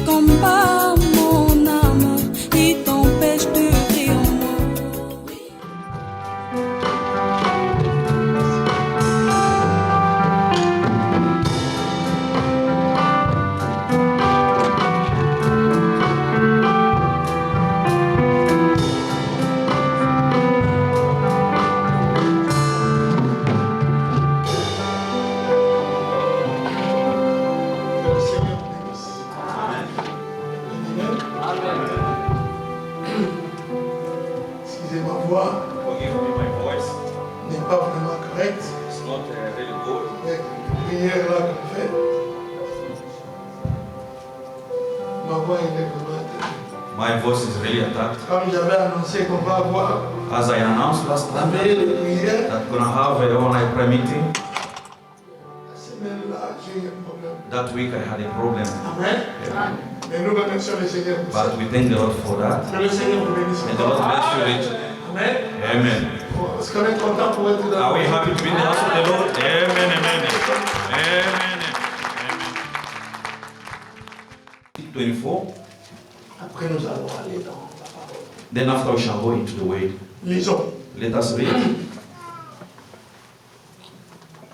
combat mon âme, il t'empêche de crier en moi. Excusez ma voix, Forgive me, my voice. n'est pas vraiment correcte. It's not really good. Avec les prières là qu'on fait, ma voix elle est vraiment attaquée. My voice is really attacked. Comme j'avais annoncé qu'on va avoir As I announced last la time veille de prière, that we're gonna have a all-night prayer meeting, la semaine là, j'ai eu un problème. that week I had a problem. Amen. Mais nous remercions le Seigneur pour ça. But we thank the Lord for that. Que le Seigneur vous bénisse. And the Lord bless you richly. Amen. Amen. Est-ce qu'on est content pour être dans Are we happy to be in the house of the Lord? Amen, amen. Amen. Amen. 24. Après nous allons aller dans la parole. Then after we shall go into the way. Lisons. Let us read.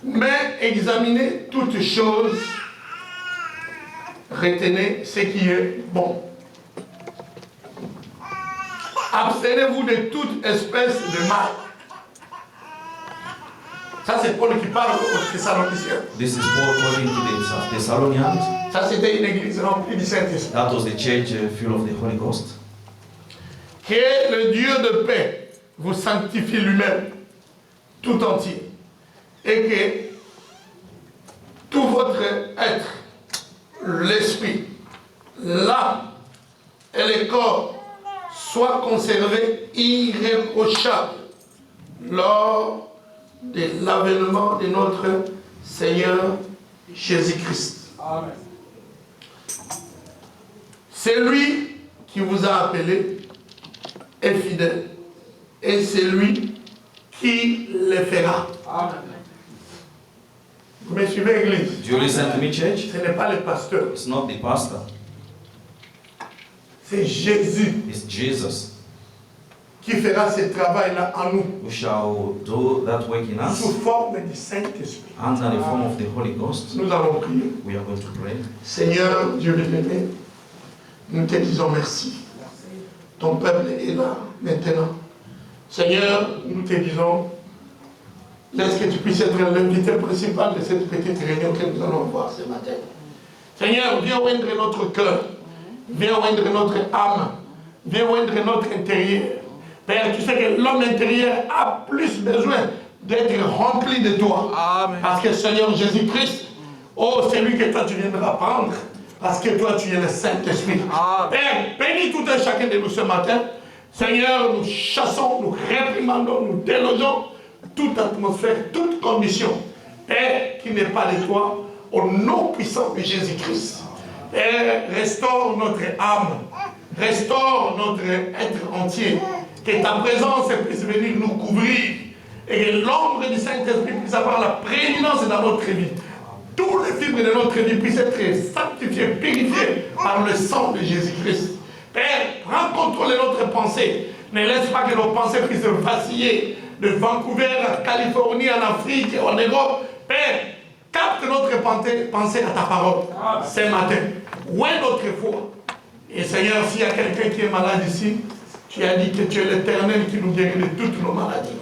Mais examinez toutes choses, retenez ce qui est bon. Abstenez-vous de toute espèce de mal. Ça c'est Paul qui parle aux Thessaloniciens. This is Paul talking to the Thessalonians. Ça c'était une église remplie du Saint-Esprit. That was the church full of the Holy Ghost. Que le Dieu de paix vous sanctifie lui-même, tout entier. Et que tout votre être, l'esprit, l'âme et le corps soient conservés irréprochables lors de l'avènement de notre Seigneur Jésus-Christ. Amen. C'est lui qui vous a appelé est fidèle et c'est lui qui le fera. Amen. Vous me suivez, Église? Do you listen to me, church? Ce n'est pas le pasteur, It's not the pastor. c'est Jésus It's Jesus qui fera ce travail-là en nous, who shall do that work in us sous forme du Saint-Esprit. under the form of the Holy Ghost. Nous allons prier. We are going to pray. Seigneur, Dieu bien-aimé, nous te disons merci. Ton peuple est là maintenant. Seigneur, nous te disons, laisse que tu puisses être l'invité principal de cette petite réunion que nous allons voir ce matin. Seigneur, viens oindre notre cœur, viens oindre notre âme, viens oindre notre intérieur. Père, tu sais que l'homme intérieur a plus besoin d'être rempli de toi. Amen. Parce que Seigneur Jésus-Christ, oh, c'est lui que toi tu viendras prendre. Parce que toi tu es le Saint-Esprit. Amen. Père, bénis tout un chacun de nous ce matin. Seigneur, nous chassons, nous réprimandons, nous délogeons toute atmosphère, toute condition. Père, qui n'est pas de toi, au nom puissant de Jésus-Christ. Père, restaure notre âme, restaure notre être entier. Que ta présence puisse venir nous couvrir et que l'ombre du Saint-Esprit puisse avoir la prééminence dans notre vie. Tous les fibres de notre vie puissent être sanctifiés, purifiés par le sang de Jésus-Christ. Père, prends contrôle de notre pensée. Ne laisse pas que nos pensées puissent vaciller de Vancouver à Californie, en Afrique, en Europe. Père, capte notre pensée à ta parole ce matin. Où est notre foi? Et Seigneur, s'il y a quelqu'un qui est malade ici, tu as dit que tu es l'Éternel qui nous guérit de toutes nos maladies.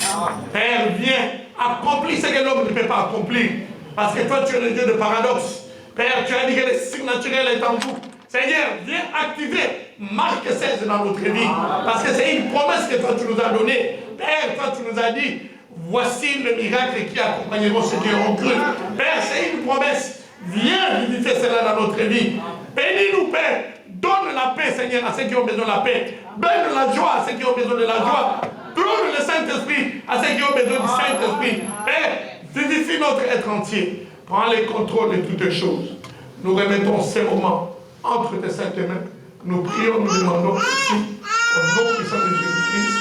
Père, viens, accomplis ce que l'homme ne peut pas accomplir. Parce que toi, tu es le Dieu de paradoxe. Père, tu as dit que le surnaturel est en vous. Seigneur, viens activer Marc 16 dans notre vie. Parce que c'est une promesse que toi, tu nous as donnée. Père, toi, tu nous as dit, voici le miracle qui accompagneront ceux qui auront cru. Père, c'est une promesse. Viens visiter cela dans notre vie. Bénis-nous, Père. Donne la paix, Seigneur, à ceux qui ont besoin de la paix. Donne la joie à ceux qui ont besoin de la joie. Donne le Saint-Esprit à ceux qui ont besoin du Saint-Esprit. Père, vivifie notre être entier. Prends le contrôle de toutes choses. Nous remettons ces moments entre tes saintes mains. Nous prions, nous demandons aussi, au nom puissant de Jésus-Christ.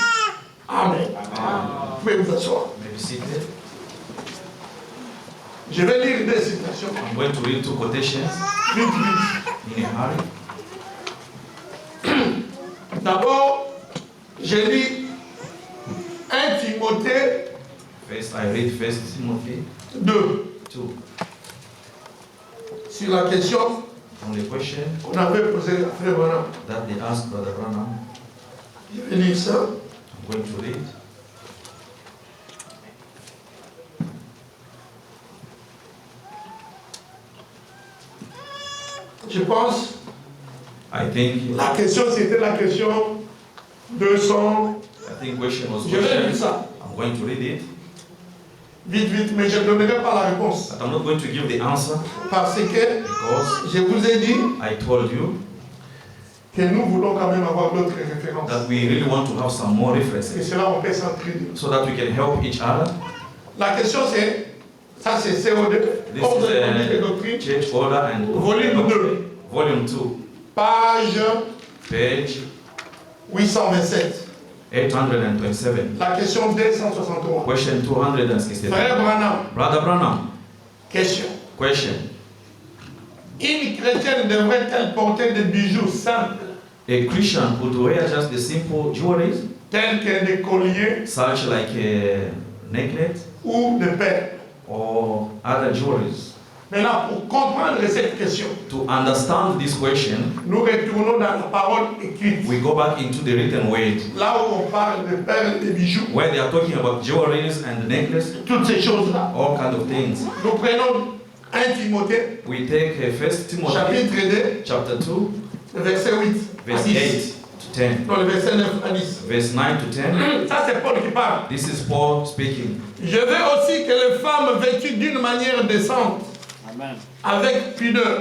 Amen. Vous pouvez vous asseoir. Je vais lire des citations. I'm going to read two quotations Vite, vite. in a hurry. D'abord, j'ai lu 1 Timothée First, I read First Timothy 2 2 sur la question on the question qu'on avait posée à Frère Branham. that they asked Brother Branham. Je vais lire ça. I'm going to read. Je pense, I think la question c'était la question 200. question was Je vais lire question. ça. I'm going to read it, Vite, vite, mais je ne donnerai pas la réponse. but I'm not going to give the answer Parce que because je vous ai dit I told you que nous voulons quand même avoir d'autres références. that we really want to have some more Et references cela, on peut s'entraider. so that we can help each other. La question c'est, ça c'est CO2, This Ordre is de et doctrine, Church Order and volume 2, Volume 2, page page 827. 827. La question 263. Question 263. Frère Branham, Brother Branham, question. question. Une chrétienne devrait-elle porter des bijoux simples, A Christian would wear just the simple jewelry, tels que des colliers such like a necklace ou des perles? or other jewelries? Maintenant, pour comprendre cette question, To understand this question, nous retournons dans la parole écrite, we go back into the written word, là où on parle de perles, de bijoux, where they are talking about jewelries and necklace, toutes ces choses-là. all kind of things. Nous prenons 1 Timothée, We take First Timothy chapitre 2, chapter 2, verset 8 à verse 10. 8 to 10, Non, le verset 9 à 10. verse 9 to 10. Ça, c'est Paul qui parle. This is Paul speaking. Je veux aussi que les femmes vêtues d'une manière décente, avec pudeur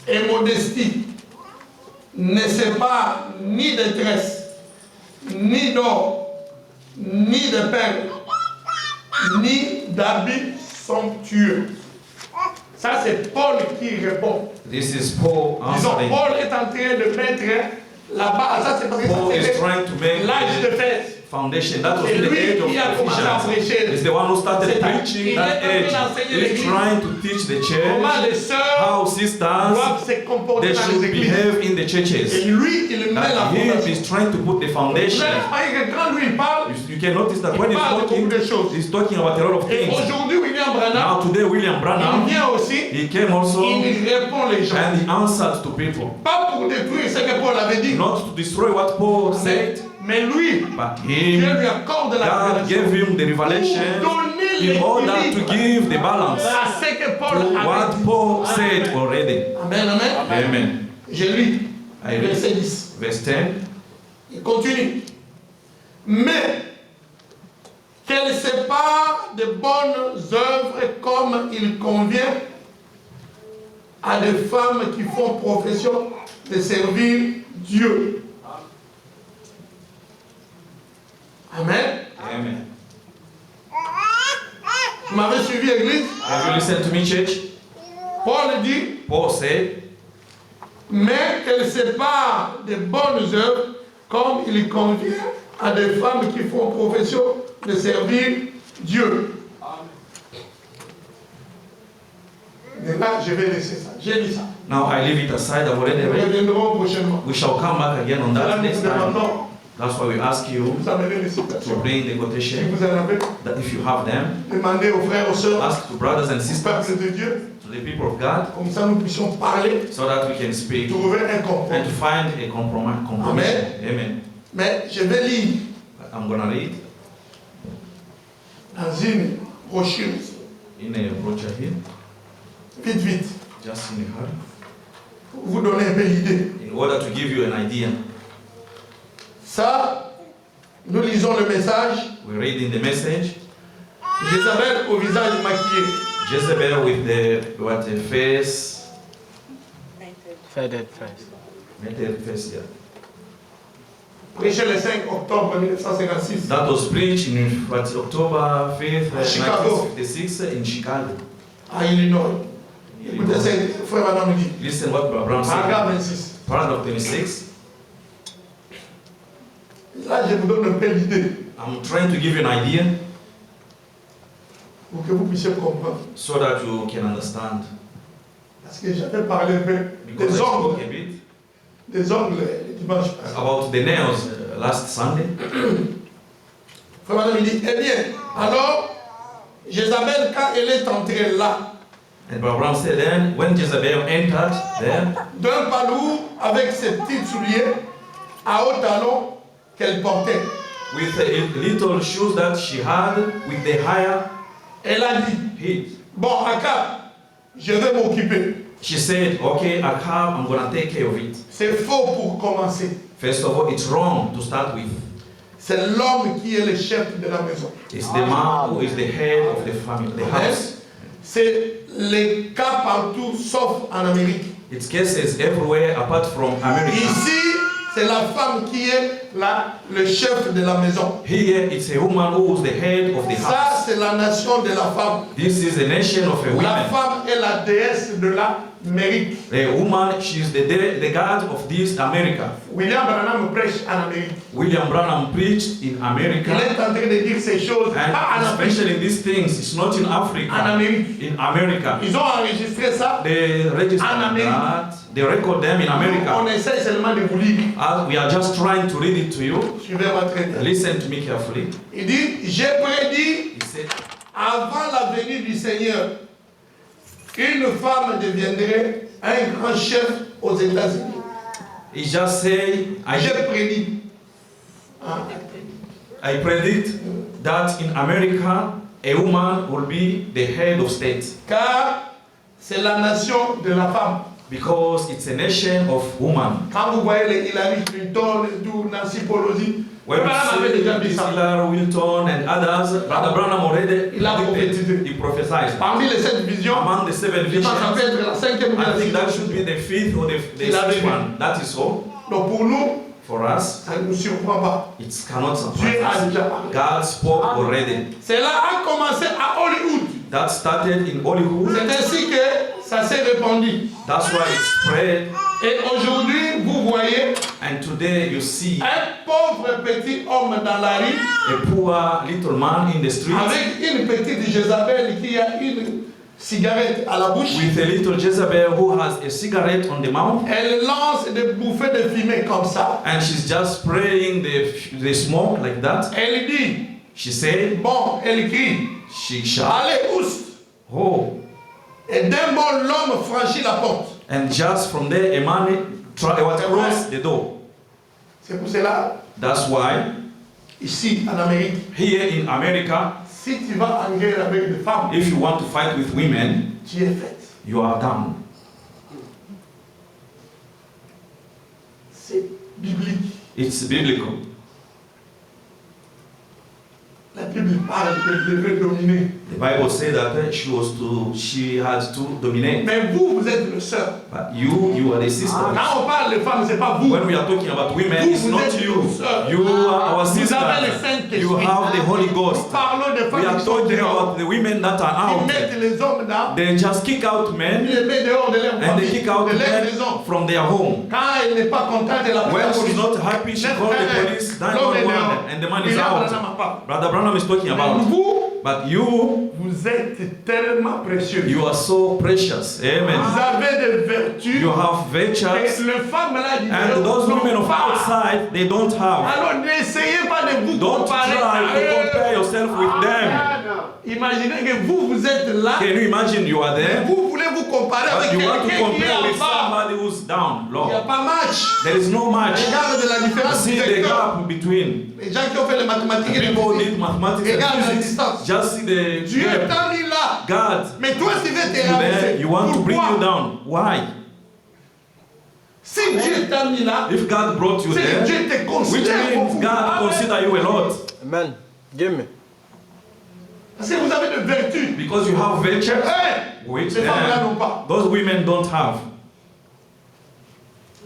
et modestie, ne séparent ni de tresses, ni d'or, ni de perles, ni d'habits somptueux. Ça, c'est Paul qui répond. This is Paul Disons, answering. Paul est en train de mettre la base. Ça, c'est parce que ça, Paul is c'est trying to make l'âge de the fête. foundation. That was C'est the lui age of qui a commencé à Ephesians. prêcher. It's the one who started C'est- preaching il that est en train age. d'enseigner He's l'église. trying to teach the church Comment les sœurs how sisters doivent se comporter they dans should les églises. behave in the Et churches. lui, il met la That he fondation. is trying to put the foundation. Quand lui il parle, You can notice that when il he's parle de talking, beaucoup de choses. he's talking about a lot of Et things. aujourd'hui, William Now Branham, today, William il Branham, vient aussi, he came also il répond les gens. and he answered to people. Pas pour détruire ce que Paul avait dit, Not to destroy what Paul said, mais lui, but Dieu him, lui accorde la God gave révélation him the revelation pour donner in order to l'équilibre give the balance à ce que to Paul avait dit. what Paul said already. Amen, amen. Amen. Je lis, I read verset 10. verse 10. Il continue. Mais qu'elle sépare de bonnes œuvres comme il convient à des femmes qui font profession de servir Dieu. Amen. Amen. Vous m'avez suivi, Église? Have you listened to me, church? Paul dit, Paul said, mais qu'elle sépare de bonnes œuvres comme il convient à des femmes qui font profession de servir Dieu. Et là, je vais laisser ça. J'ai dit ça. now I leave it aside. I've already Nous read. reviendrons prochainement. We shall come back again on Là, that nous next vous time. demandons That's why we ask you vous amener les to citations. bring the Si quotation, vous en avez, that if you have them, demandez aux frères, aux sœurs, ask to brothers and au sisters, peuple de Dieu, to the people of God, comme ça nous puissions parler, so that we can speak trouver un and compromis. to find a compromise. Amen. Mais je vais lire I'm gonna read dans une brochure, in a brochure here, vite, vite, just in a hurry, pour vous donner un peu l'idée. in order to give you an idea. Ça, nous lisons le message. We read in the message, Jézabel au visage maquillé. Jezebel with the face, Faded face. painted face, yeah. Prêché le 5 octobre 1956. That was preached in October 5th, Chicago. 1956 in Chicago. À Illinois. Écoutez ce que frère Adam nous dit. Listen what Abraham said. Paragraphe 26. Paragraph 26. Là, je vous donne un peu l'idée I'm trying to give you an idea pour que vous puissiez comprendre. so that you can understand. Parce que j'avais parlé un peu Because des I spoke ongles. a bit Des ongles dimanche passé. About the nails last Sunday. Frère Branham il dit, eh bien, alors, Jézabel, quand elle est entrée là, And Brother Branham said then, when Jezebel entered there, d'un palou avec ses petits souliers à haut talon qu'elle portait, with the little shoes that she had, with the higher elle a dit, heat, bon, Akab, je vais m'occuper. she said, okay, Akab, I'm going to take care of it. C'est faux pour commencer. First of all, it's wrong to start with. C'est l'homme qui est le chef de la maison. It's the man who is the head of the family, the house. C'est le cas partout sauf en Amérique. It's cases everywhere apart from America. Ici, c'est la femme qui est le chef de la maison. Here, it's a woman who is the head of the Ça, house. c'est la nation de la femme. This is the nation of a La woman. femme est la déesse de l'Amérique. A woman, she is the god of this America. William Branham prêche en Amérique. William Branham preached in Il America. est en train de dire ces choses, pas en And Afrique, especially these things, it's not in en Africa, Amérique. in America. Ils ont enregistré ça. They register En Amérique. that, they record them in On America. essaie seulement de vous lire. As we are just trying to read it to you. Suivez-moi très bien. Listen to me carefully. Il dit, j'ai prédit He said, avant la venue du Seigneur qu'une femme deviendrait un grand chef aux États-Unis. he just say, J'ai prédit. Hein? I predict that in America, a woman will be the head of state. Car c'est la nation de la femme. Because it's a nation of women. Quand vous voyez les Hillary Clinton, tout Nancy Pelosi, When we Branham avait déjà dit see ça. Hillary Wilton and others, Brother Branham already Il a prophétisé. he prophesied. Parmi les 7 visions, Among the seven je pense que ça visions, peut être la 5e ou I la think that 6e. should be the fifth or the Il avait sixth vu. one. That is all. Donc pour nous, For us, ça ne nous surprend pas. it cannot Dieu surprise a us. déjà parlé. God spoke already. Cela a commencé à Hollywood. That started in Hollywood. C'est ainsi que ça s'est répandu. That's why it spread. Et aujourd'hui, vous voyez And today you see un pauvre petit homme dans la rue a poor little man in the street avec une petite Jézabel qui a une cigarette à la bouche. with a little Jezebel who has a cigarette on the mouth. Elle lance des bouffées de fumée comme ça. And she's just spraying the smoke like that. Elle dit, She said, bon, elle crie, she shot. allez, oust. Oh. Et d'un bond, l'homme franchit la porte. And just from there, a man crossed the door. C'est pour cela, That's why ici en Amérique, here in America, si tu vas en guerre avec des femmes, if you want to fight with women, tu es faite. you are done. C'est biblique. It's biblical. La Bible parle qu'elle devait dominer. The Bible says that she had to dominate. Mais vous, vous êtes le seul. But you are the sister. Quand on parle de femmes, c'est pas vous. When we are talking about women, Vous, it's vous not êtes you. nos sœurs. You are our Vous sister. avez le Saint-Esprit. You have the Holy Nous Ghost. parlons de We femmes are qui sont talking dehors. about the women that are Ils out. mettent les hommes dans, They just kick out ils men les mettent dehors de leur and they famille, kick out de leur men maison. from their home. Quand elle n'est pas contente, elle appelle la When she's police. not happy, she calls the police, 911, and the man is out. Brother Branham is talking Mais about. vous, But you êtes tellement précieux. you are so precious. Amen. Vous avez des vertus. You have Et virtues. les femmes là du And those women of outside, they don't have. Alors n'essayez pas de vous Don't comparer try à to eux. compare yourself with them. Imaginez que vous êtes là. Can you imagine you are Et there? vous voulez vous comparer But avec you want to quelqu'un qui est compare en with bas. somebody who's down Il n'y a low. pas match. There is no match. Regarde de la différence See du the secteur. gap between. Les gens qui ont fait les mathématiques et les People physique. did mathematics Regarde la and physics. distance. Just see the Dieu gap. t'a mis là. God, Mais toi, tu veux te there, rabaisser. you want to bring you Pourquoi? down. Why? Si Dieu t'a mis là, If God brought you c'est que there, Dieu te which considère means beaucoup. God consider you a lot. Amen. Give me. Parce que vous avez de vertus. Because you have virtues, Hey, which ces femmes-là n'ont then pas. those women don't have.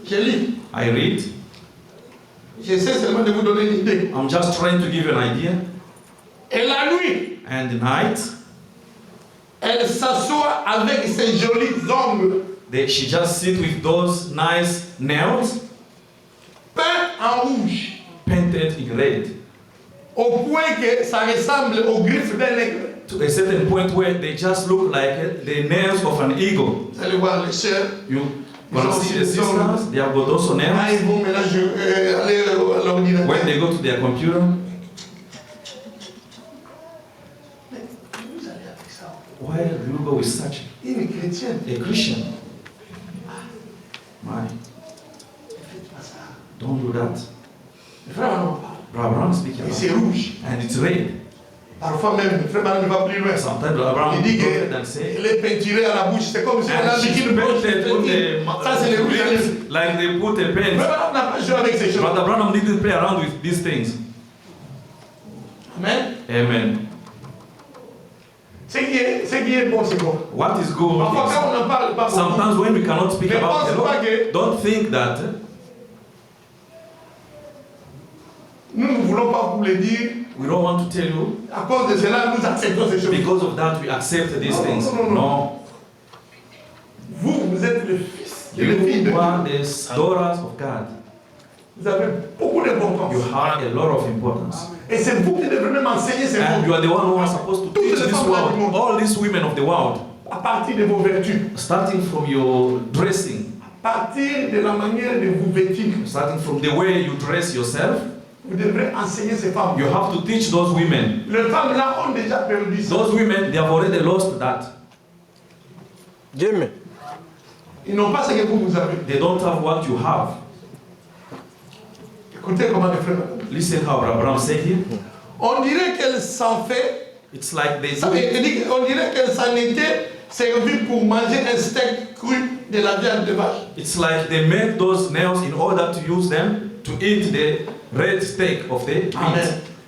Je lis. I read. J'essaie seulement de vous donner une idée. I'm just trying to give you an idea. Et la nuit, And the night, elle s'assoit avec ses jolis ongles she just sit with those nice nails peints en rouge, painted in red. au point que ça ressemble aux griffes d'un aigle. To a certain point where they just look like the nails of an eagle. Vous allez voir les sœurs, You Gonna see the sisters, they have got also Ah, nails. ils vont maintenant aller à l'ordinateur. When they go to their computer, Vous allez avec ça. why do you go with such Une chrétienne. a Christian? Why? Ne faites pas ça. Don't do that. Le frère Manon parle. Brother Abraham speaking Et about c'est it. rouge. And it's red. Parfois même, le frère Manon va plus loin. Sometimes Abraham Il dit goes ahead and say, qu'elle est peinturée à la bouche. C'est comme si on a and dit she's qu'il bouge. painted on the Ça, c'est les rouges à lèvres. like they put a Le pen. frère Manon n'a pas joué avec ces choses. Brother Abraham didn't play around with these things. Amen. Amen. Ce qui est bon, c'est bon. What is good Parfois, is, quand on n'en parle pas beaucoup, sometimes when we cannot speak ne about pense the pas Lord, que don't think that nous ne voulons pas vous le dire. we don't want to tell you À cause de cela, nous acceptons ces choses. because of that we accept these No, things. no, no, no. No. Vous êtes le fils et le fille de You are Dieu. the daughters of God. Vous avez beaucoup d'importance. You have a lot of importance. Et c'est vous qui devez même enseigner ces And mots you are the one who are supposed to teach this world, all these women of the world, à partir de vos vertus, starting from your dressing, à partir de la manière de vous vêtir. starting from the way you dress yourself. Vous devrez enseigner ces femmes. You have to teach those women. Les femmes là ont déjà perdu ça. Those women, they have already lost that. Jimmy. Ils n'ont pas ce que vous avez. They don't have what you have. Écoutez comment les frères. Listen how Abraham said here. On dirait qu'elle s'en fait. It's like they Ça, do it. on dirait qu'elle s'en était servie pour manger un steak cru de la viande de vache. It's like they make those nails in order to use them to eat the red steak of the meat. Amen.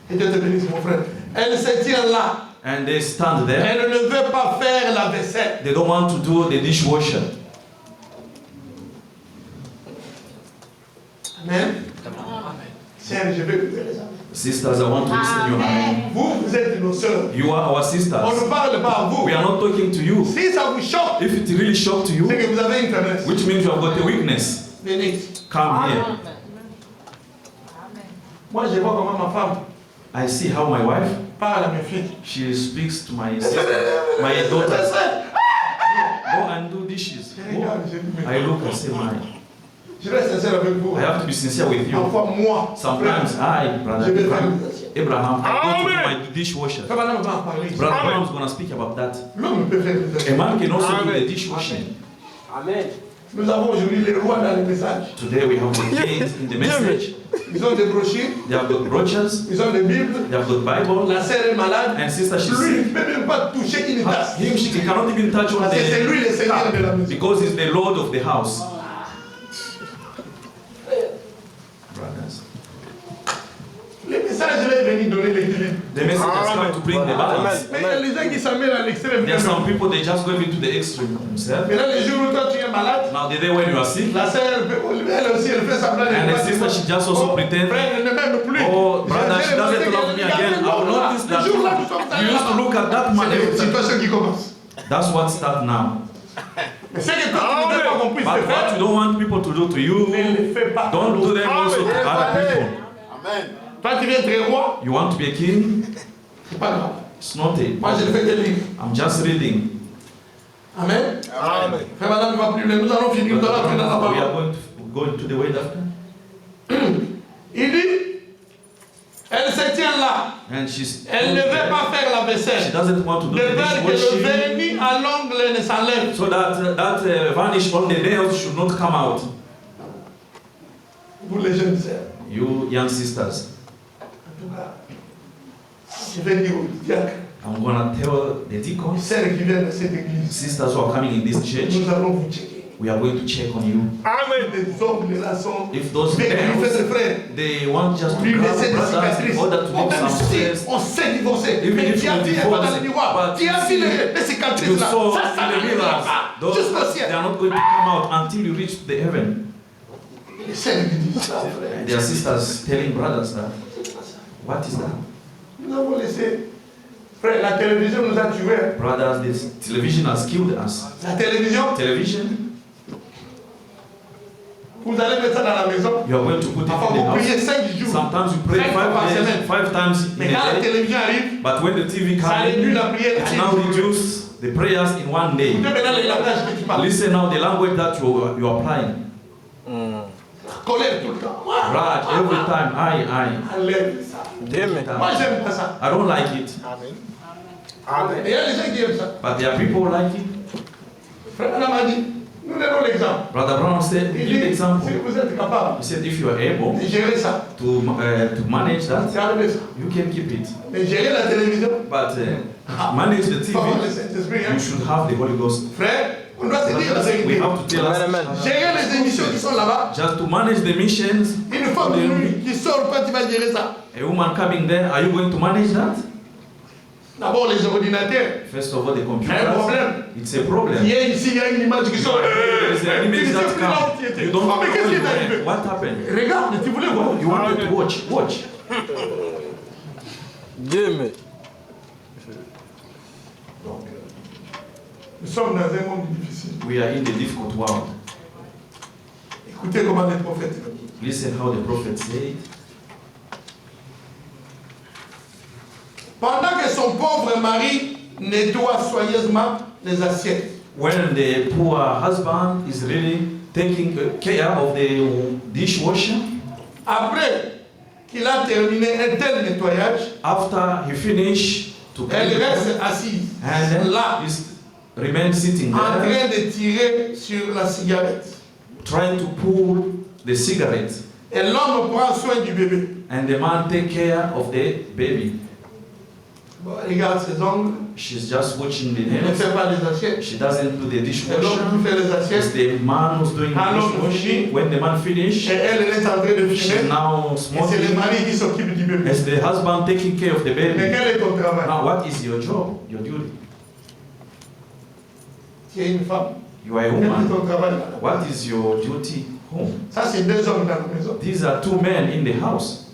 Et Dieu te bénisse, mon frère. Elle se tient là. And they stand there. Elle ne veut pas faire la vaisselle. They don't want to do the dishwasher. Amen. Sœur, je vais vous les amis. Sisters, I want to listen you. Amen. Vous êtes nos sœurs. You are our On sisters. ne parle pas à vous. We are not talking to you. Si ça vous choque, If it really shocked you, c'est que vous avez une faiblesse. which means you have got a weakness, Venez. come here. Moi, je vois comment ma femme I see how my wife, parle à mes filles. she speaks to my sister, my daughters. Go and do dishes. Je regarde, je dis, mais I look and say, my, je reste sincère avec vous. I have to be sincere with you. Parfois, moi, Sometimes I, brother je vais faire Abraham, des assiettes. I go to do my dishwasher. Ça va là, on va en parler. Brother Abraham is going to speak about that. L'homme peut faire des A assiettes. man can also do the dishwashing. Amen. Nous avons aujourd'hui les rois dans les messages. Today we have the kings in the message. Ils ont des brochures, They have got brochures, ils ont des bibles. they have got Bible, La sœur est malade. and sister she's Lui, il sick. ne peut même pas toucher une tasse. Him, she cannot even touch on Parce que c'est lui le the Seigneur de la cup maison. because he's the Lord of the house. Brothers, Les messages là, ils viennent donner l'équilibre. the message has come to bring the balance. Mais il y a les gens qui s'en mettent à l'extrême. There are some people they just go into the extreme themselves. Maintenant, les jours où toi tu es malade, Now the day when you are sick, la sœur, elle aussi, elle fait semblant de and the croire. sister she just also Oh, pretend, frère, elle ne m'aime plus. oh brother, J'ai she doesn't remarqué love me qu'elle again. regardait I will l'autre, notice là. that Le jour là, nous sommes you used to look at that man C'est every une time. situation qui commence. That's what starts now. Mais c'est que toi, tu ne veux pas qu'on puisse But le what faire. you don't want people to do to you, Ne le fais pas. don't do them also to other people. Toi, tu veux être roi, You want to be a king? c'est pas grave. It's not Moi, je a. ne fais que lire. I'm just reading. Amen. Frère, madame, ne va plus loin. Nous allons finir, nous allons entrer dans la We are parole. going to go into the word after. Il dit, elle se tient là. And she's. Elle ne veut pas faire la She vaisselle. doesn't want to do De the peur que le dishwashing, vernis à l'ongle ne s'enlève. so that varnish on the nails should not come out. Vous les jeunes sœurs. You young sisters, En tout cas, je vais dire aux diacres, I'm gonna tell the aux deacons, sœurs qui viennent de cette église, sisters who are coming in this church, nous allons vous checker. we are going to check on you. Les ongles là sont. If those Mais lui fait nails, ses frères. they want just to Lui grab laisser des brothers in cicatrices. order to On leave même some si stress. on s'est divorcé. Even Mais if tu as you vu pas divorce, dans le miroir. but Tu as vu les You cicatrices là. saw Ça in the n'arrivera mirrors, pas. those, Jusqu'au they ciel. are not going to come out until you reach the heaven. Les sœurs qui disent ça, frère. Their sisters telling brothers that. What is that? Nous avons laissé. Frère, la télévision nous a tués. Brothers, this television has killed us. La télévision, Television, vous allez mettre ça dans la maison. you are going to put it Parfois, in the vous priez house. 5 jours. Sometimes you pray 5 fois par 5 days, semaine. 5 times in Mais quand la a day. télévision arrive, But when the TV ça comes réduit in, la prière. it's now reduced the prayers in one day. Écoutez maintenant le langage que tu parles. Listen now the language that you are applying. Colère tout le temps. Right, every time, I. Enlève ça. Amen. Moi, j'aime pas ça. I don't like it, Et il y a des gens qui aiment ça. but there are people who like it. Frère Adam a dit, nous donnons l'exemple. Brother Brown said, Il give dit, example. si vous êtes capable He said, if you are able de gérer ça, to manage that, gardez ça. you can keep it. Mais gérer la télévision, But manage the faut avoir le TV, Saint-Esprit. Hein? you should have the Holy Ghost. Frère, on doit se dire la We vérité. have to tell Amen, us. Gérer les émissions qui sont là-bas, Just to manage the missions, une femme de nuit qui sort, quand tu vas gérer ça. a woman coming there, are you going to manage that? D'abord les ordinateurs. First of all, the Un computers. problème. It's a problem. Il y a ici, il y a une image qui sort. There is Tu an ne image sais that plus là où tu comes. étais. You don't know Mais qu'est-ce qui est where you arrivé? were. What happened? Regarde, tu voulais voir. You wanted to watch. Dieu me. Donc, nous sommes dans un monde difficile. We are in the difficult world. Écoutez comment les prophètes. Listen how the prophet said. Pendant que son pauvre mari nettoie soigneusement les assiettes, When the poor husband is really taking care of the dishwasher, après qu'il a terminé un tel nettoyage, after he finished to elle clean, reste assise and then là, remain sitting en train there, de tirer sur la cigarette. trying to pull the cigarette, Et l'homme prend soin du bébé. and the man take care of the baby. Bon, regarde ses ongles, She's just watching the il ne nails. fait pas les assiettes. She doesn't do the C'est l'homme dishwasher. qui fait les It's assiettes. the man who's doing the Alors, dishwashing. When the man Et finish, elle est en train de she's fumer. now Et c'est le smoking. mari qui s'occupe du bébé. As the husband taking care of the Mais baby. quel est ton travail? Now, what is your job? Your duty? Tu es une femme. You are a Quel est woman. ton travail? What is your duty home? Ça, c'est deux hommes dans la maison. These are two men in the house.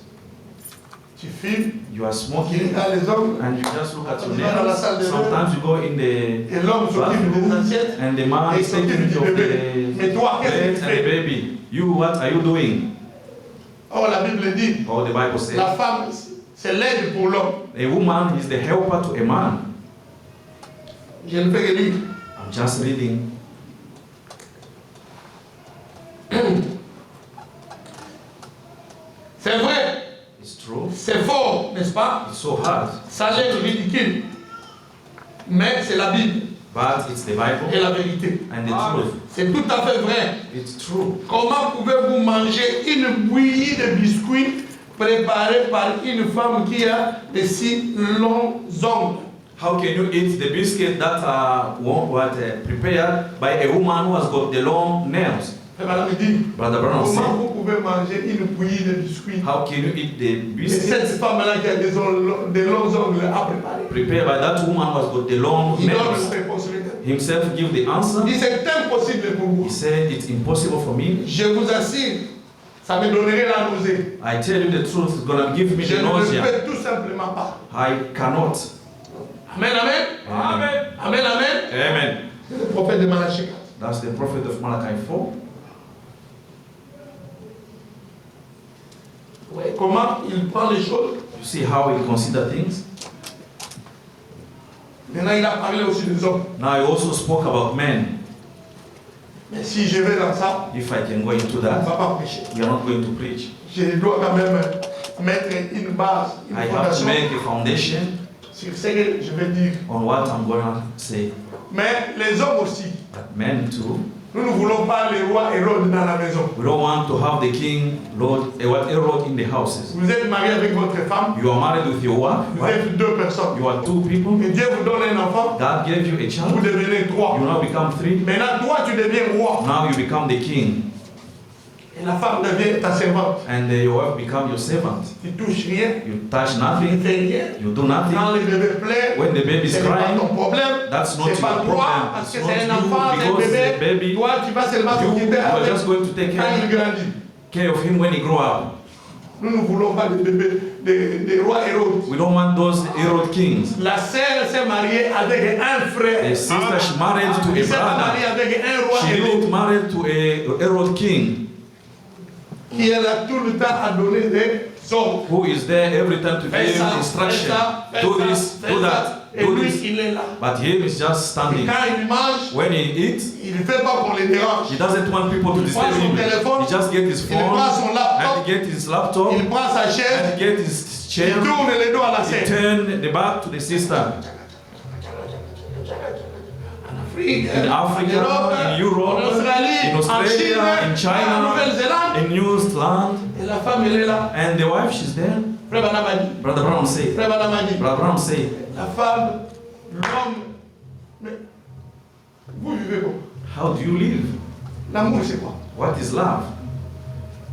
Tu filmes, You are tu smoking regardes les ongles, and you just look at your Tu vas dans la nails. salle de bain. Sometimes you go in the et l'homme s'occupe des assiettes. and the man Et is taking s'occupe du care of bébé. the Mais toi, qu'est-ce que plate tu and the fais? baby. You, what are you doing? Or, la Bible dit, Or the Bible says, la femme, c'est l'aide pour l'homme. a woman is the helper to a man. Je ne fais que lire. I'm just reading. C'est vrai, It's true. c'est fort, n'est-ce pas? It's so hard, Ça a l'air ridicule. Mais c'est la Bible but it's the et Bible la vérité. and the truth. C'est tout à fait vrai. It's true. Comment pouvez-vous manger une bouillie de biscuits préparée par une femme qui a de si longs ongles? How can you eat the biscuit that are prepared by a woman who has got the long nails? Frère Madame dit, Brother Brown comment said, vous pouvez manger une bouillie de biscuits? how can you eat the Et biscuit cette femme-là qui a des longs ongles à préparer. prepared by that woman who has got the long Il donne nails? une réponse. Himself give the Il answer. dit, c'est impossible pour He vous. said, it's impossible for me. Je vous assure, ça me donnerait la nausée. I tell you the truth, it's gonna give me Je the ne le nausea. fais tout simplement pas. I cannot. Amen, amen. Amen. Amen, amen. Amen. C'est le prophète de Malachie 4. That's the prophet of Malachi 4. Ouais, comment il prend les choses. You see how he consider things. Maintenant, il a parlé aussi des hommes. Now he also spoke about men. Mais si je vais dans ça, If I can go into on ne that, va pas prêcher. we are not going to preach. Je dois quand même mettre une base, une I have to fondation make a foundation sur ce que je vais dire. on what I'm gonna say. Mais les hommes aussi, But men too, nous ne voulons pas les rois Hérode dans la maison. we don't want to have the king, Lord, Herod in the houses. Vous êtes marié avec votre femme, You are married with your vous wife. êtes deux personnes. You are two people. Et Dieu vous donne un enfant, God gave you a vous child. devenez trois. You now become three. Maintenant, toi, tu deviens roi. Now you become the king. Et la femme devient ta servante. And your wife become your servant. Tu touches rien, You touch tu ne nothing. fais rien. You do nothing. Quand le bébé pleure, When the baby is ce n'est pas crying, ton problème. that's not C'est your pas problem. toi, parce que It's c'est un not you enfant, c'est un because the bébé. baby, Toi, tu vas seulement you t'occuper are avec just going to take quand il care grandit. of him when he grow up. Nous ne voulons pas de bébés, des rois Hérode. We don't want those Herod kings. La sœur s'est mariée avec un frère. A sister, she married to Elle a s'est pas mariée brother. avec un roi She Hérode didn't marry to a Herod king qui est là tout le temps à donner des ordres. who is there every time to Fais give ça, fais instruction. ça, fais Do ça, this, fais do ça. that. Et do lui, this. il est là. But here he's just Et standing. quand il mange, When he eats, il ne fait pas qu'on les dérange. he doesn't want people to disturb son him. téléphone, He just get his Il phone prend son laptop, and he get his laptop il prend sa chaise, and he get his il chair. tourne les dos à la He scène. turn the back to the sister. In In Africa, in Europe, in Australia, in en China, Nouvelle-Zélande. in New Zealand, Et la femme, elle est là. and the wife, she's there. Frère Branham a dit. Brother Brown say, Frère Branham a dit. Brother Brown say, La femme, l'homme. Mais vous vivez comment? how do you live? L'amour, c'est quoi? What is love?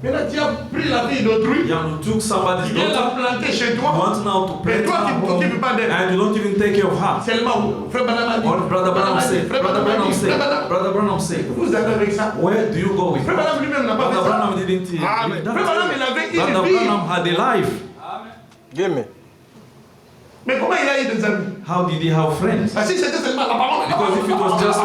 Maintenant, tu as pris la fille d'autrui, Yeah, you took somebody's tu viens la daughter, planter chez you toi. want now to Mais plant toi, her tu ne home, t'occupes pas d'elle. and you don't even take care of her. Seulement, Frère Branham a dit. Or Brother Branham say, Frère Brother Branham a Branham dit. say, Frère Branham. Brother Branham say, Vous allez avec ça. where do you go with Frère that? Branham lui-même n'a pas Brother fait ça. Branham didn't live Frère Branham, il that. avait une Brother vie. Branham had a life. Gimme. Mais comment il a eu des amis? How did he have friends? Parce que c'était seulement la parole. Because if it was just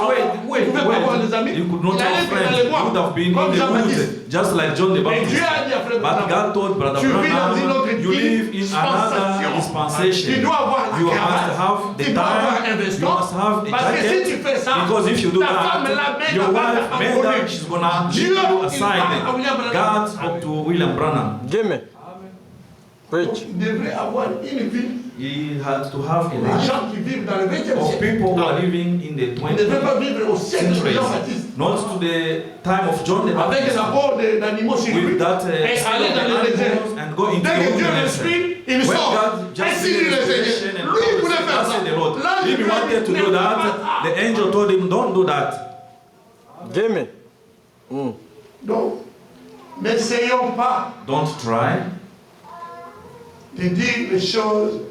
wait, Il pouvait pas avoir des amis. you could not Il allait have dans les friends. You bois, would have been comme in the Jean-Baptiste. woods, just like John the Mais Dieu Baptist. a dit à Frère But God Branham, told Brother tu vis dans une autre Branham, you live in another dispensation. dispensation. Tu dois avoir la You must cravate. have the Tu dois avoir un tie. You veston. must have a Parce que si tu jacket. fais ça, Because if you do ta femme, that, la main your va wife, t'abandonner. she's gonna leave Dieu, you il parle à aside. William Branham. God spoke to William Branham. Gimme. Preach. Il devrait avoir une vie. He had to have a Les life gens qui vivent dans le 20e of siècle. people who are living in the Ils ne devaient 20th pas vivre au siècle de century, Jean-Baptiste. not to the time of John the Avec Baptist, la peau d'animaux sur lui. with that Et aller dans le désert. and go into Dès que the Dieu wilderness. l'inspire, il When sort. God just Ainsi dit did le the Seigneur. revelation and Lui, il voulait faire God ça. said the Lord. L'ange If he lui a wanted to dit, do ne that, fais pas ça. the angel told him, don't do that. Gimme. Mm. Donc, n'essayons pas Don't try de dire les choses,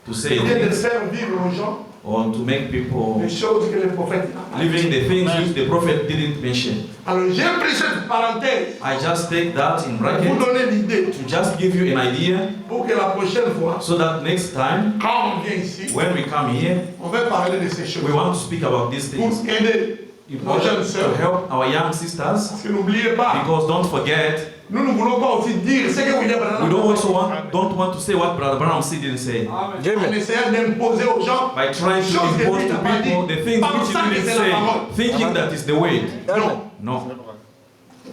to say et de things faire vivre aux gens or to make people les choses que les prophètes n'ont pas. living the things which the prophet didn't mention. Alors, j'ai pris cette parenthèse I just take that in pour vous bracket donner l'idée to just give you an idea pour que la prochaine fois, so that next time quand on vient ici, when we come here, on va parler de ces choses we want to speak about these pour things aider in nos order jeunes to sœurs. help our young sisters. Parce que n'oubliez pas, Because don't forget, nous ne voulons pas aussi dire ce que William Branham we a don't want to say what Brother Branham didn't say. en Gimme. essayant d'imposer aux gens By trying to choses que impose lui to n'a pas dit, people the things which pensant he que didn't c'est la say, parole. thinking that is the way. Amen. No.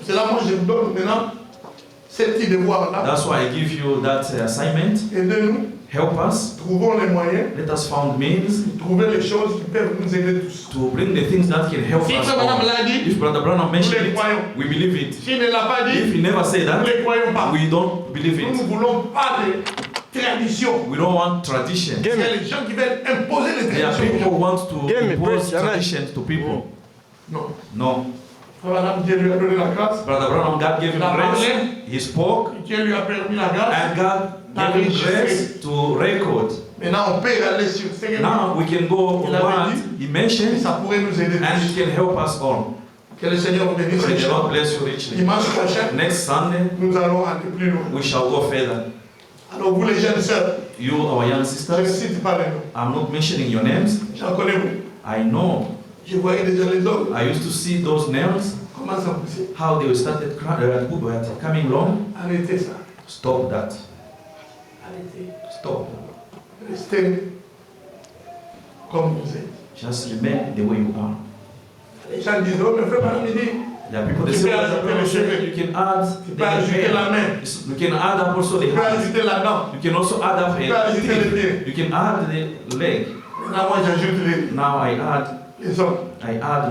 C'est là, moi, je vous donne maintenant ces petits devoirs-là. That's why I give you that assignment. Aidez-nous, Help us. trouvons les moyens, Let us find means trouver les choses qui peuvent nous aider tous. to bring the things that can help Si us Frère Branham all. l'a dit, If Brother Branham mentioned nous les it, croyons. we believe it. S'il ne l'a pas If dit, he never said nous that, ne les croyons pas. we don't believe Nous ne it. voulons pas de tradition. We don't want tradition. Il y a les gens qui veulent imposer les There are traditions. people who want to Give me impose praise, amen. traditions to people. Non. No. Frère Branham, Dieu lui a donné la grâce. Brother Branham, God gave him La grace. parole. He spoke, Dieu lui a permis la grâce. and God gave him grace to record. Maintenant, on peut aller sur ce que Now we can go Il on avait what dit, he mentioned, ça pourrait nous aider. and it can help us all. Que le Seigneur vous bénisse. May the Lord bless you richly. Dimanche prochain, Next Sunday, nous allons aller plus loin. we shall go further. Alors, vous les jeunes sœurs, You, our young je ne sisters, cite pas les noms. I'm not mentioning your names. J'en connais beaucoup. I know. Je voyais déjà les hommes I used to see those nails, commencer à pousser. how they started coming long. Arrêtez ça. Stop that. Arrêtez. Stop. Restez comme vous êtes. Just remain the way you are. Les gens disent, oh, mais frère Branham, il dit, There are people that Tu say, peux ajouter les cheveux. you can add tu the peux ajouter hair. la main, You can add up also the tu peux hands. ajouter la dent. You can also add up Tu peux ajouter les a pieds. You can add the leg. Maintenant, moi, j'ajoute Now I add les hommes.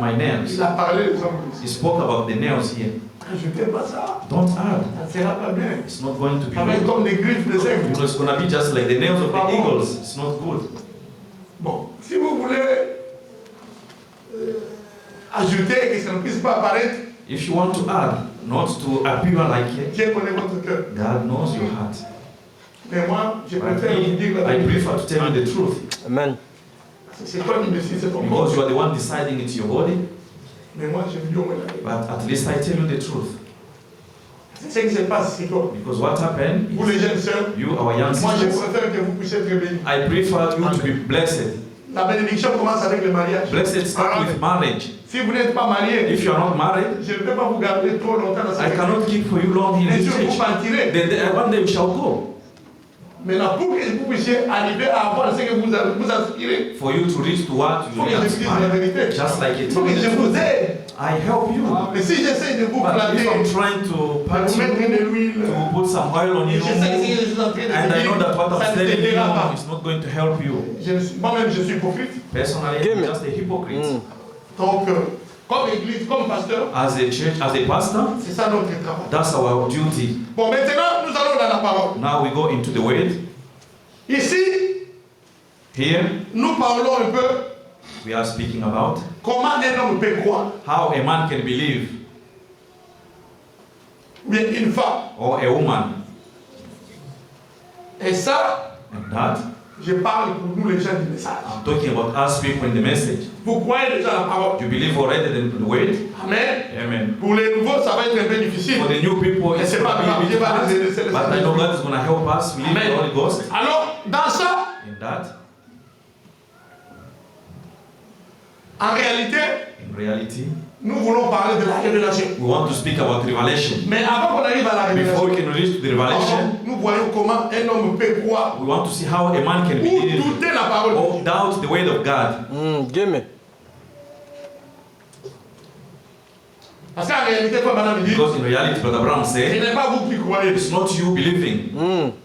my nails. Il a parlé des hommes He ici. spoke about the nails here. Ajoutez pas ça. Don't add. Ça ne sera pas bien. It's not going to be Ça va être good. comme des griffes de zèbre. Because it's going to be just like the nails of the eagles. It's not good. Bon, si vous voulez ajouter que ça ne puisse pas apparaître, If you want to add, not to appear like it, Dieu connaît votre cœur. God knows your heart. Mais moi, je But préfère vous dire la I vérité. prefer to tell you the truth. Amen. C'est toi qui décides, c'est ton Because corps. you are the one deciding it's your body. Mais moi, je vous dis au moins la vérité. But at least I tell you the truth. C'est ce qui se passe ici, toi. Because what happened Vous les is jeunes sœurs, you, our young moi, je sisters, préfère que vous puissiez être bénis. I prefer you to be blessed. La bénédiction commence avec le mariage. Blessed start with marriage. Si vous n'êtes pas marié, If you are not married, je ne peux pas vous garder trop longtemps dans I cette cannot keep for you long in Un this jour, vous church. partirez. Then one day we shall go. Maintenant, pour que vous puissiez arriver à avoir ce que vous aspirez, For you to reach to what il you faut que je vous dise la aspire, vérité. just like Il it faut que je vous aide. I help you. Mais si j'essaie de vous But planter, if I'm trying to de pat vous mettre de you, l'huile, to put some oil on et you, je sais que ce que je suis en train de and I know that what vous dire, I'm ça ne telling t'aidera pas. you is not going to help you. Moi-même, je suis hypocrite. Personally, Give I'm me. just a hypocrite. Donc, comme église, comme pasteur, As a church, as a pastor, c'est ça notre travail. that's our duty. Bon, maintenant, nous allons dans la parole. Now we go into the word. Ici, Here, nous parlons un peu we are speaking about comment un homme peut croire, how a man can believe, ou bien une femme. or a woman. Et ça, And that, je parle pour nous les gens du message. I'm talking about us people in the message. Vous croyez déjà la parole. You believe already the word? Amen. Amen. Pour les nouveaux, ça va être un peu difficile. For the new people, it's C'est going pas to be a grave, bit Dieu va hard, les aider, but I know God is going to help us believe the Amen. Holy Ghost. Alors, dans ça, In that, en réalité, in reality, nous voulons parler de la révélation. we want to speak about revelation. Mais avant qu'on arrive à la Before révélation, we can reach the revelation, nous voyons comment un homme peut croire we want to see how a man can ou believe douter la parole de or Dieu. doubt the word of God. Give me. Parce qu'en réalité, comme Madame dit, Because in reality, Brother Brown ce said, n'est pas vous qui croyez, it's not you believing,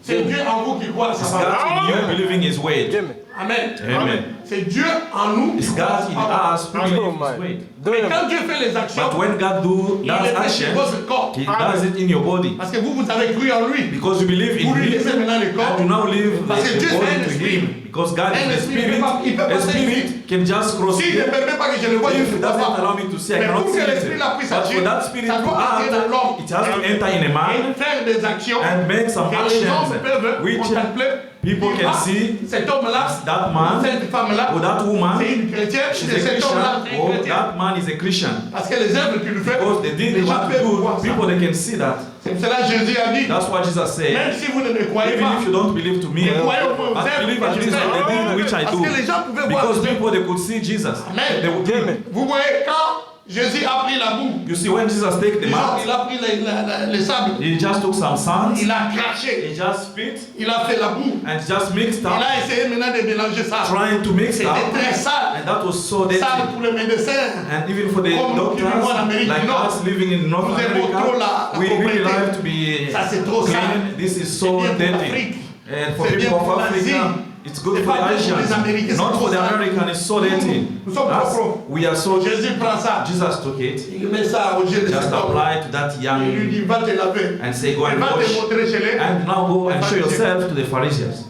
c'est Dieu en vous qui croit à it's sa parole. God in you believing His word. Give me. Amen. Amen. C'est Dieu en nous qui It's croit à God sa in parole. us who Oh believe His my. word. Do Mais it. quand Dieu fait les actions, But when God il does les fait sur action, votre corps. He does it in your body. Parce que vous avez cru en lui. Because you believe in Vous lui Him, laissez maintenant le and corps. you now leave Parce que the Dieu, c'est body un to esprit. Him. Because God Un is the esprit, Spirit. il peut pas A passer Spirit can just cross S'il ne here. permet pas que je le voie, je If ne it peux doesn't pas. allow me to see, I Mais cannot pour see que it. l'esprit là puisse But for agir, that Spirit ça to doit entrer dans act, l'homme. it has to enter in a man Et faire des actions and make some que les hommes actions peuvent which contempler. people Dire, can ah, see cet homme-là, that man cette femme-là, or that woman, c'est une chrétienne, she's et a cet homme-là, c'est Christian, un or chrétien. that man is a Christian. Parce que les œuvres qu'il fait, Because they did les gens what peuvent voir good, ça. people they can see that. C'est pour cela que Jésus a dit, That's what Jesus said. même si vous ne me croyez Even pas, if you don't believe to me, mais croyez aux but œuvres believe que at je least fais. the things which I Parce do. que les gens pouvaient voir. Because people they could see Jesus. Amen. They would Give me. Vous voyez, quand Jésus a pris la boue, You see, when Jesus take the il mat, a pris le sable, he just took some sand, il a craché, he just spit, il a fait la boue. and just mixed Il up, a essayé maintenant de mélanger ça. trying to mix C'était up, très sale. and that was so dirty. Sale pour les médecins. And even for the Comme nous qui vivons en doctors, Amérique like du Nord, us living in North nous aimons trop America, la we really propreté. like to be Ça, c'est trop sale. clean. This is C'est so bien pour dirty. l'Afrique. And for C'est bien people pour of Africa, l'Asie. it's good C'est for the pas bien pour les Asians. Américains, c'est Not trop for the sale. Americans, it's so dirty. Nous sommes Us, propres. we are so. Jésus prend ça. Jesus took it, Il met ça au yeux de just cet homme. apply to that Il lui young dit, va te laver. and say, go Il and va te wash. montrer chez les. And now go and show yourself to the Pharisees.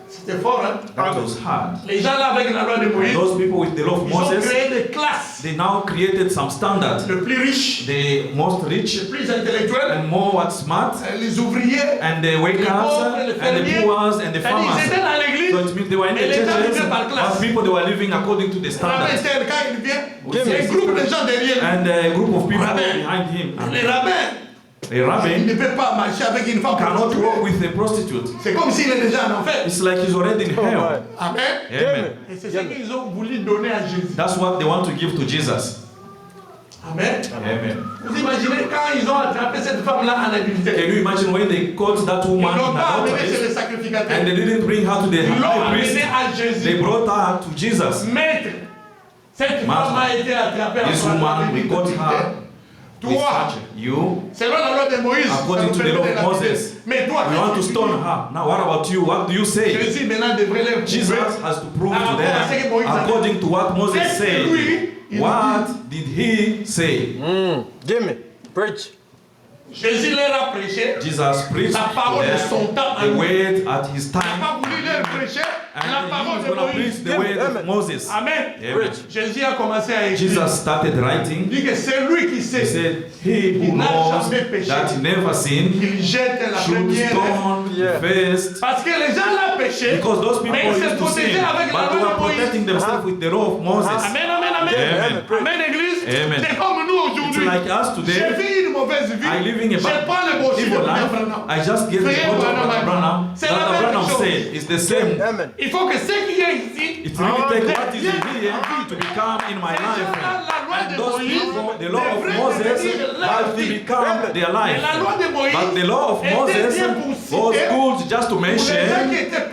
C'était fort, hein? That was hard. Les gens là avec la loi de Moïse, Those people with the law of ils ont Moses, créé des classes. they now created some standards. Le plus riche, The most rich le plus intellectuel, and more what smart, les ouvriers, and the workers, and the poor, and the c'est-à-dire ils étaient farmers. dans l'église. So it means they were in Mais the les gens churches, vivaient par classe. but people they were living according to the Rabbin standards. Tel, quand il vient, Okay. c'est un groupe de gens derrière lui. And a group of people Rabbin. behind him. Les rabbins, A il rabbi ne peut pas marcher avec une femme cannot walk prostituée. with a prostitute. C'est comme s'il est déjà en enfer. It's like he's already in Oh hell. my. Amen. Amen. Et c'est ce qu'ils ont voulu donner à Jésus. That's what they want to give to Jesus. Amen. Amen. Vous imaginez quand ils ont attrapé cette femme-là en Can habileté. you imagine when they caught that Ils woman n'ont in pas amené chez adultery les sacrificateurs. and they didn't bring her to the Ils l'ont high amené priest? à They Jésus. brought her to Jesus. Maître, cette femme a été attrapée en This woman, we got her with Toi, such. You, selon la loi de Moïse, according to the law of Moses, mais toi, we want to qu'est-ce que tu stone dis? her. Now, what about you? What do you say? Jésus maintenant devrait les Jesus prouver. has to prove Ah, to them, according to what Moses Qu'est-ce que lui, said. il What did he say? Give me. Preach. Jésus leur a prêché. Jesus preached La parole de son to temps them à the lui. word at his Il n'a time, pas voulu leur prêcher la and parole he was de going to preach Moïse. the word of Moses. Amen. Amen. Jésus a commencé à écrire. Jesus started Il writing. dit que c'est lui qui He sait said, he who Il n'a knows jamais péché. that he never sinned qu'il jette la should première. stone Yeah. first. Parce que les gens l'ont péché. Because those people Mais ils se used to sin, protégeaient avec la but they loi were de Moïse. protecting themselves with the law of Moses. Amen, amen, amen. Amen. Amen, église. Amen. C'est comme nous It's aujourd'hui. like us J'ai today. vu une mauvaise vie. I living a Je prends le brochure evil de life. Branham. I just get the Frère quote of Branham Brother a dit. Branham. C'est la Brother même Branham chose. said it's the same. Amen. Il faut que ce qui est ici, It really take what is in here to become in my life. And those people, the law of Moses, has to become their life. But the law of Moses was good just to mention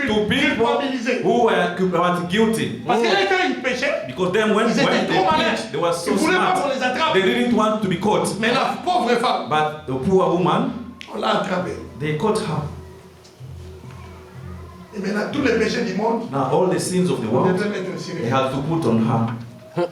to people who were guilty. parce que là, quand ils péchaient, Because then when ils they étaient trop malins. preached, they were so Ils voulaient pas qu'on les smart. attrape. They didn't want to be caught. Mais la pauvre femme, But the poor woman, on l'a attrapée. they caught her. Et maintenant, tous les péchés du monde, Now all the sins of the on world, devait mettre sur they elle. had to put on her.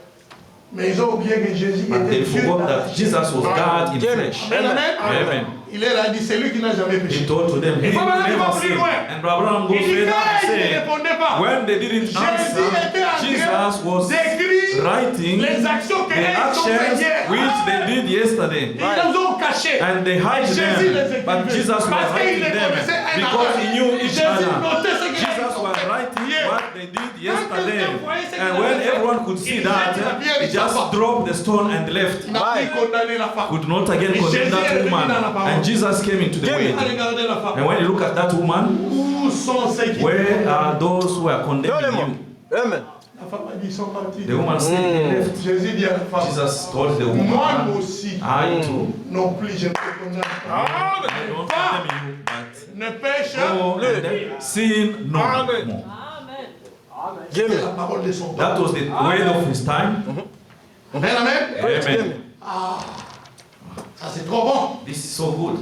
Mais ils ont oublié que Jésus But they était Dieu. forgot that Jesus was God in flesh. Amen, amen. Amen. Il est là, il dit, c'est lui qui n'a jamais He péché. told to them, he Il faut maintenant qu'il va never plus sinned. loin. And Abraham goes Il dit, further quand and ils ne said, répondaient pas, when they didn't Jésus answer, était en Jesus train was d'écrire writing les actions que the elles ont fait actions hier. which they did yesterday. Ils les ont cachés. And they hide Jésus les them. But écrivait. Jesus was Parce qu'il writing les them connaissait un à because un. he knew each Jésus other. notait ce qu'ils Jesus was writing hier. what they did yesterday. quelqu'un voyait ce qu'il And avait when fait, everyone could il see jette that, la pierre, he il s'en just va. dropped the stone and left. Il n'a plus condamné la femme. Could not again Et condemn Jésus est that venu woman. dans la parole. And Jesus came into the Dieu way. a regardé la femme. And when you look at that woman, Où sont ceux qui where are those who are condemning you? Amen. La femme a dit, ils sont partis. The woman said they left. Jésus dit à la femme, Jesus told the moi woman, aussi, I too, non plus, je ne te condamne pas. I don't condemn you, but Ne pêche go and sin no more. Give me. la parole de son temps. That was the word of his time. Amen, amen. Amen. Ça c'est trop bon. This is so good.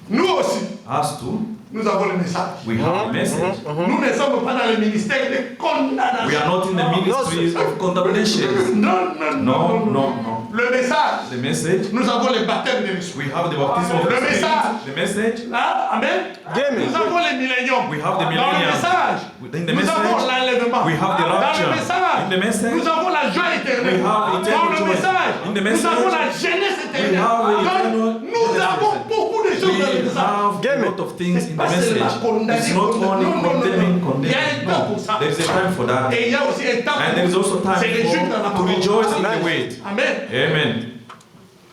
Nous aussi, Us too, nous avons le message. we have a message. Nous ne sommes pas dans le ministère de We condamnation. are not in the ministries of condemnation. Non, non, No, non. no, no. Le message, The message, nous avons le baptême de l'esprit. we have the baptism of the Le Spirit. message. The message, Là, amen. Give me. Nous avons les milléniums. we have the Dans le millennium. message, Within the nous avons message, l'enlèvement. we have the Dans rapture. le message, In the message, nous avons la joie éternelle. we have Dans eternal le joy. message, In the nous message, avons la jeunesse éternelle. have Donc, eternal nous avons jeunesse. beaucoup de choses we dans le message. have a lot of things in the Pas seulement message. condamner, It's not only non, non, non, condemning, non. Il y a un temps pour condemning. ça. No, there is a time for that. Et il y a aussi un temps And there is also pour time se réjouir dans la to parole. rejoice in the word. Amen. Amen.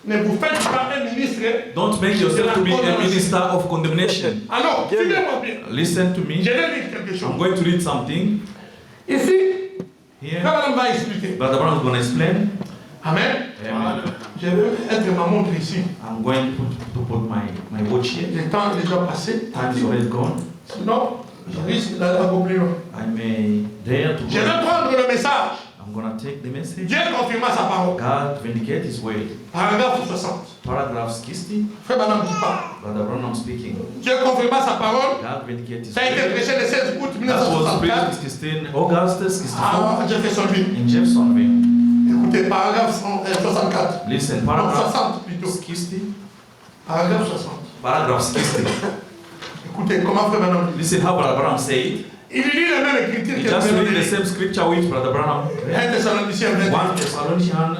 Ne vous faites pas un ministre. Don't make yourself to be a minister of condemnation. Alors, suivez-moi bien. Listen to Je me. vais lire quelque chose. I'm going to read something Ici, here. Abraham va expliquer. Brother Brown is going to explain. Amen. Amen. Je vais mettre ma montre ici. I'm going to put my watch here. Le temps est déjà passé. Time is already gone. Sinon, je risque d'aller encore plus loin. I may dare to Je vais go. prendre le message. I'm going to take the message. Dieu confirma sa parole. God vindicate his word. Paragraphe 60. Paragraph 60. Frère Madame dit pas. Brother Brown, I'm speaking. Dieu confirma sa parole. God vindicate his Ça a été word. prêché le 16 août That was 1964 preached 16 August 64 à Jeffersonville. in Jeffersonville. Écoutez, paragraphe 64. Listen, Non, paragraph 60 plutôt. 60. Paragraphe 60. Paragraph 60. Écoutez, comment Frère Madame dit. Listen how Brother Branham said. Il lit la même écriture He que just Frère read the Madame same scripture which Brother Branham read. 1 Thessaloniciens 1 21. Thessalonians.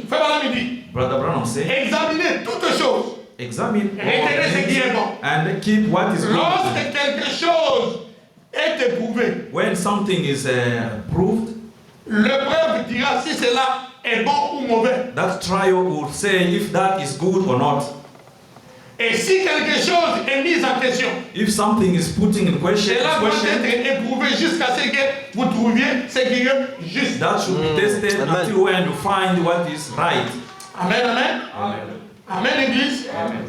Frère Madame dit, Brother Branham said, examinez toutes choses. examine all Retenez ce qui est things bon. and keep what is good. Lorsque quelque chose est éprouvé, When something is proved, l'épreuve dira si cela est bon ou mauvais. that trial will say if that is good or not. Et si quelque chose est mis en question, If something is putting in question, cela doit être éprouvé jusqu'à ce que vous trouviez ce qui est juste. that should be tested Amen. until when you find what is right. Amen, amen. Amen. Amen, Église. Amen.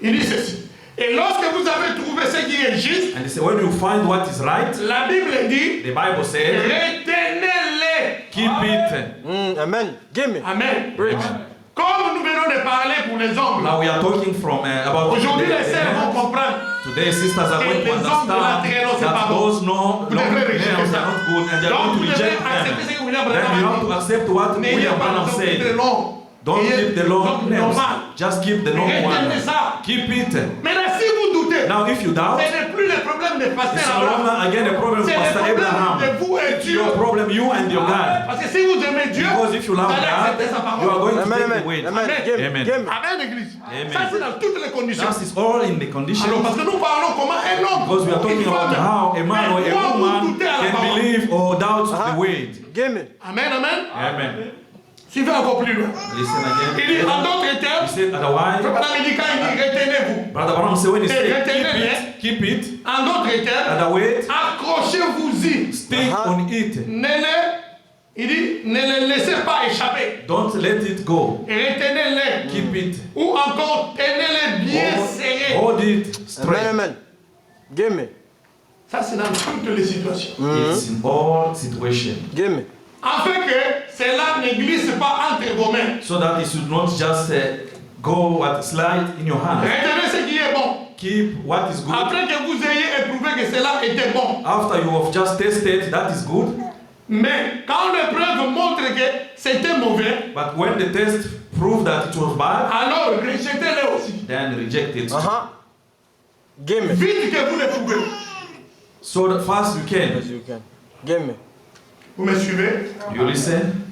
Il dit ceci. Et lorsque vous avez trouvé ce qui est juste, And he said, when you find what is right, la Bible dit, the Bible says, retenez-les. keep it. Amen. Give me. Amen. Amen. Comme nous venons de parler pour les hommes, Now we are talking from about aujourd'hui les the sœurs vont men. comprendre. Today sisters are going to Les hommes de understand l'entraînement, c'est pas that bon. those no Vous devrez males rejeter are ça. not good and they are Donc going vous to devrez reject accepter ce them. que William Then you have Branham to a dit. accept what N'ayez William pas Branham de said. long. Don't Ayez keep the long donc names. normal. Just keep the long Retenez one. ça. Keep it. Maintenant, si vous doutez, Now, if you doubt, ce n'est plus le problème de it's pasteur no Abraham. longer again a problem with C'est le Pastor problème Abraham. de vous et It's Dieu. your problem, you and your God. Parce que si vous aimez Dieu, Because if you vous love allez God, accepter sa you are parole. going to Amen, take amen, the weight. amen. Amen. Give Amen. me, give me. Amen, l'église. Amen. Ça, c'est dans toutes les conditions. That is all in the conditions. Alors, parce que nous parlons comment un homme, Because we are talking une about femme, how a man or peut a croire ou woman douter à la can parole. believe or doubt Uh-huh. the weight. Give me. Amen, amen. Amen. Suivez encore plus loin. Listen Il dit, again. en d'autres He termes, said otherwise. Madame Médica, il dit, retenez-vous. Brother Branham said when he said Retenez-le. keep it, En d'autres termes, other weight, accrochez-vous-y. stick on it. Il dit, ne le laissez pas échapper. Don't let it go. Retenez-les. Keep it. Ou encore, tenez-les bien serrés. Hold it Amen, straight. amen. Give me. Ça, c'est dans toutes les situations. It's in all situations. Give me. Afin que cela ne glisse pas entre vos mains. So that it should not just go at slide in your hand. Retenez ce qui est bon. Keep what is good. Après que vous ayez éprouvé que cela était bon. After you have just tasted, that is good. Mais quand l'épreuve montre que c'était mauvais, But when the test proved that it was bad, alors rejetez-le aussi. then reject it. Give me. Vite que vous l'éprouvez. So that fast you can. As you can. Give me. Vous me suivez? You listen?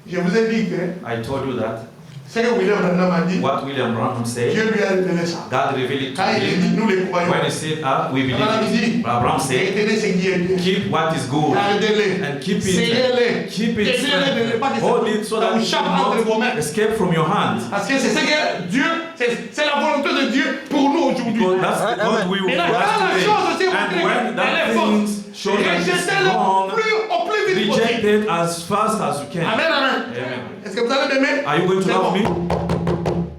Je vous ai dit que I told you that. ce que William Branham a dit, What William Branham said, Dieu lui a révélé ça. God revealed it to Quand il dit, him. nous les croyons. When he said, we believe Branham it. dit, Abraham said, retenez ce qui est bien. keep what is good. Gardez-les. And keep it. Serrez-les. Keep it Tenez-les, ne pas que hold it so ça that vous it chape should entre vos mains. not escape from your hand. Parce que c'est ce que Dieu, c'est la volonté de Dieu pour nous aujourd'hui. Because that's the God we will Mais là, for quand us la today. chose aussi And montre when qu'elle that est fausse, things show that it's rejetez-le wrong, au plus vite possible. reject it as fast as you can. Amen, amen. Amen. Est-ce que vous allez m'aimer? Are you going to C'est love bon. me?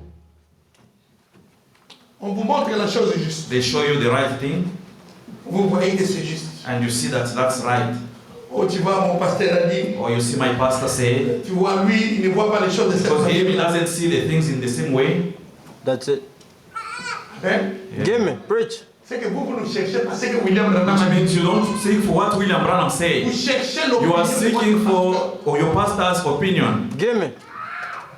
On vous montre la chose juste. They show you the right thing, Vous voyez que c'est juste. and you see that that's right. Oh, tu vois, mon pasteur a dit, Or you see my pastor say, tu vois, lui, il ne voit pas les choses de cette because he manière. doesn't see the things in the same way. That's it. Hein? Yeah. Give me. Preach. C'est que vous ne cherchez pas ce que William Branham Which a dit. means you don't seek for what William Branham Vous said. cherchez You l'opinion are de seeking votre pasteur. for your pastor's opinion. Give me.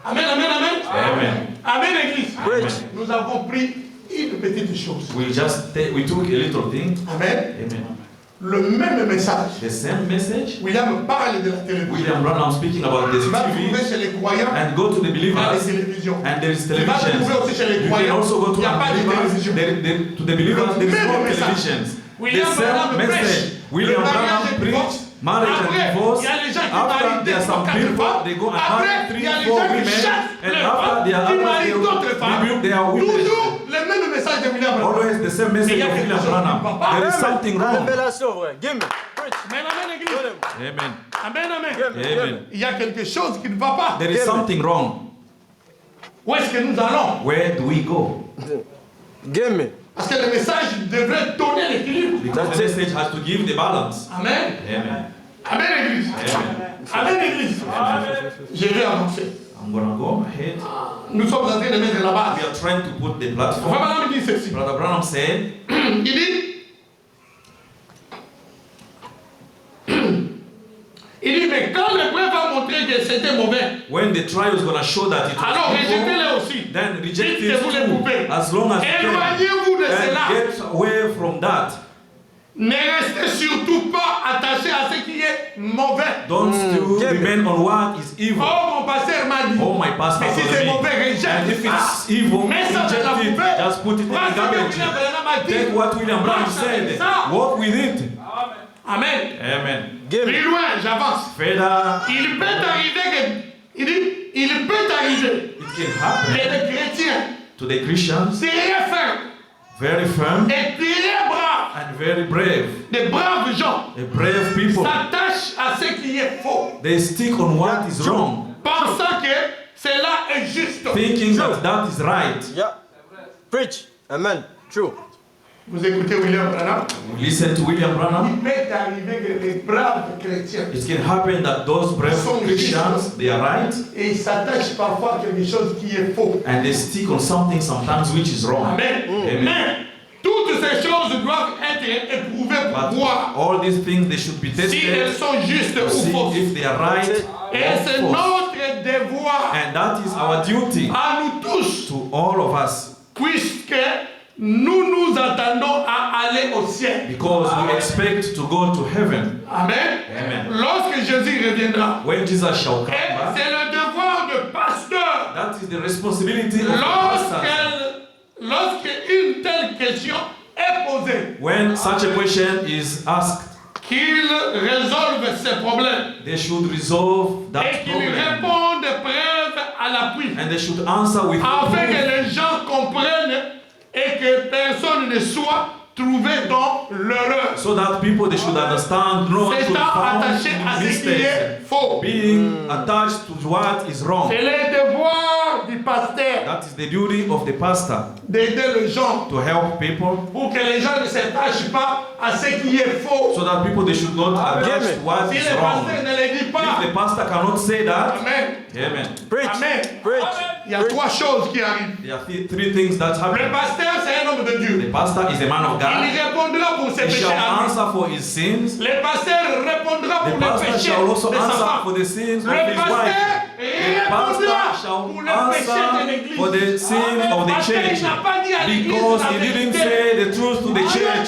Amen, amen, amen. Amen. Amen, l'église. Preach. Nous avons pris une petite chose. We took a little thing. Amen. Amen. Le même message. The same message. William parle de la télévision. William Branham speaking about the Tu vas trouver TV chez les croyants and go to the il y a believers des télévisions. and there is Tu vas television. trouver aussi chez les You can croyants also go il to n'y a pas de believers. télévision. To the believers there is Même no message. televisions. The William Branham same message. prêche William le mariage Branham et le preached divorce. marriage and Après, divorce. il y a les gens qui After marient there are deux, some quatre people femmes. they go and Après, marry il y a 3, les 4 gens qui women, chassent and les after femmes, they are qui marient d'autres they femmes. rebuke their women. Toujours le même message de William Branham. Always the same message Mais il y a of quelque William chose qui Branham. ne va pas. There is something La wrong. révélation, frère. Give me. Preach. Amen, amen, l'église. Amen. Amen, amen. Give me. Give Amen. me. Il y a quelque chose qui ne va pas. There is something wrong. Où est-ce que nous allons? Where do we go? Give me. Parce que le message devrait donner l'équilibre. Because the message has to give the balance. Amen. Amen. Amen, l'église. Amen. Amen, l'église. Je vais avancer. I'm gonna go ahead. Nous sommes en train de mettre la base. We are trying to put the Frère platform. Branham dit ceci. Brother Branham said, Il dit, mais quand l'épreuve va montrer que c'était mauvais, when the trial is gonna show that it alors was evil, rejetez-le aussi. then reject Dites it que vous les too, pouvez. as long as you can. Éloignez-vous de And cela. get away from that. Ne restez surtout pas attaché à ce qui est mauvais. Don't still Give me. remain on what is evil. Oh, mon pasteur m'a dit. Oh, my pastor Mais si told c'est me. mauvais, rejette And if ça. it's evil, Mets ça dans la reject it. poubelle. Just put it in Voilà the ce que garbage. William Branham a dit. Take what William Branham Marche avec said. ça. Walk with it. Amen. Amen. Give me. Plus loin, j'avance. Further, Il peut arriver que, il dit, il peut arriver it can que happen les chrétiens, to the Christians, très fermes very firm et très braves, and very brave. des braves gens, The brave people, s'attachent à ce qui est faux, they stick on what is wrong, pensant que cela est juste. thinking that that is right. Yeah. Preach. Amen. True. Vous écoutez William Branham? Listen to William Branham. Il peut arriver que les braves chrétiens, It can happen that those brave Christians, they are right, et ils s'attachent parfois à quelque chose qui est faux. and they stick on something sometimes which is wrong. Amen. Amen. Mais toutes ces choses doivent être éprouvées pour But voir all these things, they should be si elles tested sont justes to ou see fausses. if they are right Et c'est or false. notre devoir And that is our duty à nous tous, to all of us. puisque nous nous attendons à aller au ciel. Because we expect to go to heaven. Amen. Amen. Lorsque Jésus reviendra, When Jesus shall come et back, c'est le devoir de pasteur. that is the responsibility of the pastor. Lorsqu'une telle question est posée, When such a question is asked, qu'il résolve ses problèmes they should resolve et that qu'il problem. réponde preuve à l'appui, And they should answer with afin que proof, les gens comprennent et que personne ne soit trouvé dans l'erreur, so that people they should understand, no one should be s'étant found attaché à in ce qui est mistakes, faux. being attached to what is wrong. C'est le devoir du pasteur That is the duty of the pastor, d'aider les gens to help people, pour que les gens ne s'attachent pas à ce qui est faux. so that people they should not attach to what Si is le wrong. pasteur ne le dit If pas, the pastor cannot say that, amen. amen. Preach. Amen. Preach. Il y a trois choses qui arrivent. There are three things that Le happen. pasteur, c'est un homme de Dieu. The pastor is a man of Il God. répondra pour ses He péchés shall à lui. answer for his sins. Le pasteur répondra The pour les pastor péchés shall also de sa answer femme. for the sins of Le his pasteur wife. The pastor répondra shall pour les péchés de answer l'église. for the sin of the Parce qu'il church. n'a pas dit à l'église Because la he didn't vérité. say the truth to the church.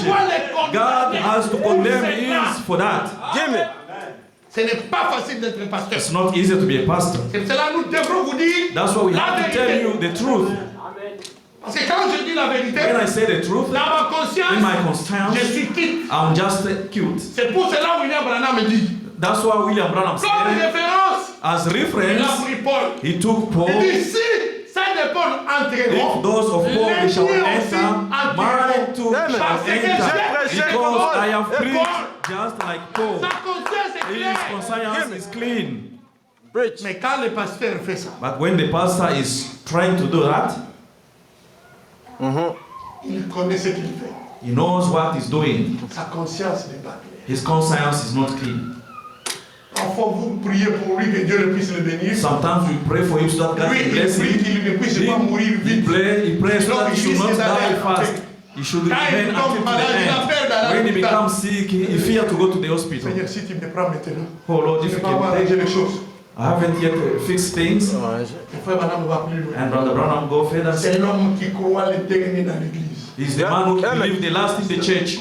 God has to condemn him for that. Give me. Ce n'est pas facile d'être pasteur. It's not easy to be a pastor. C'est pour cela que nous devrons vous dire That's why we la have to tell vérité. you the truth. Parce que quand je dis la vérité, When I say the truth, dans ma in conscience, my je conscience, suis quitte. I'm just cute. C'est pour cela que William Branham me dit. That's why William Branham Comme said, référence, as il a reference, pris Paul. he took Paul. Il dit si ça de Paul entreront, If those of Paul les shall miens enter, aussi mine too Amen. shall Parce que enter. j'ai prêché comme Because I have Paul. preached just like Paul. Sa conscience est His claire. conscience is clean. Preach. Mais quand le pasteur fait ça, But when the pastor is trying to do that, il connaît ce qu'il fait. he knows what he's doing. Sa conscience n'est pas claire. His conscience is not clean. Parfois, vous priez pour lui que Dieu le puisse le bénir. Sometimes we pray for him so that God Lui, can il bless prie him. qu'il ne puisse pas mourir He vite. prays so that he should not die fast. He should Quand il remain tombe until the malade, il a peur d'aller à end. When he l'hôpital. becomes sick, he fears to go to the hospital. Seigneur, si tu me prends maintenant, Oh Lord, je if ne you peux pas can arranger take, les choses. I haven't yet fixed things. Ouais, Le frère Branham va plus loin. And Brother Branham go further. C'est l'homme qui croit le dernier dans l'église. He's the Yeah. man who Amen. believed the last in the church.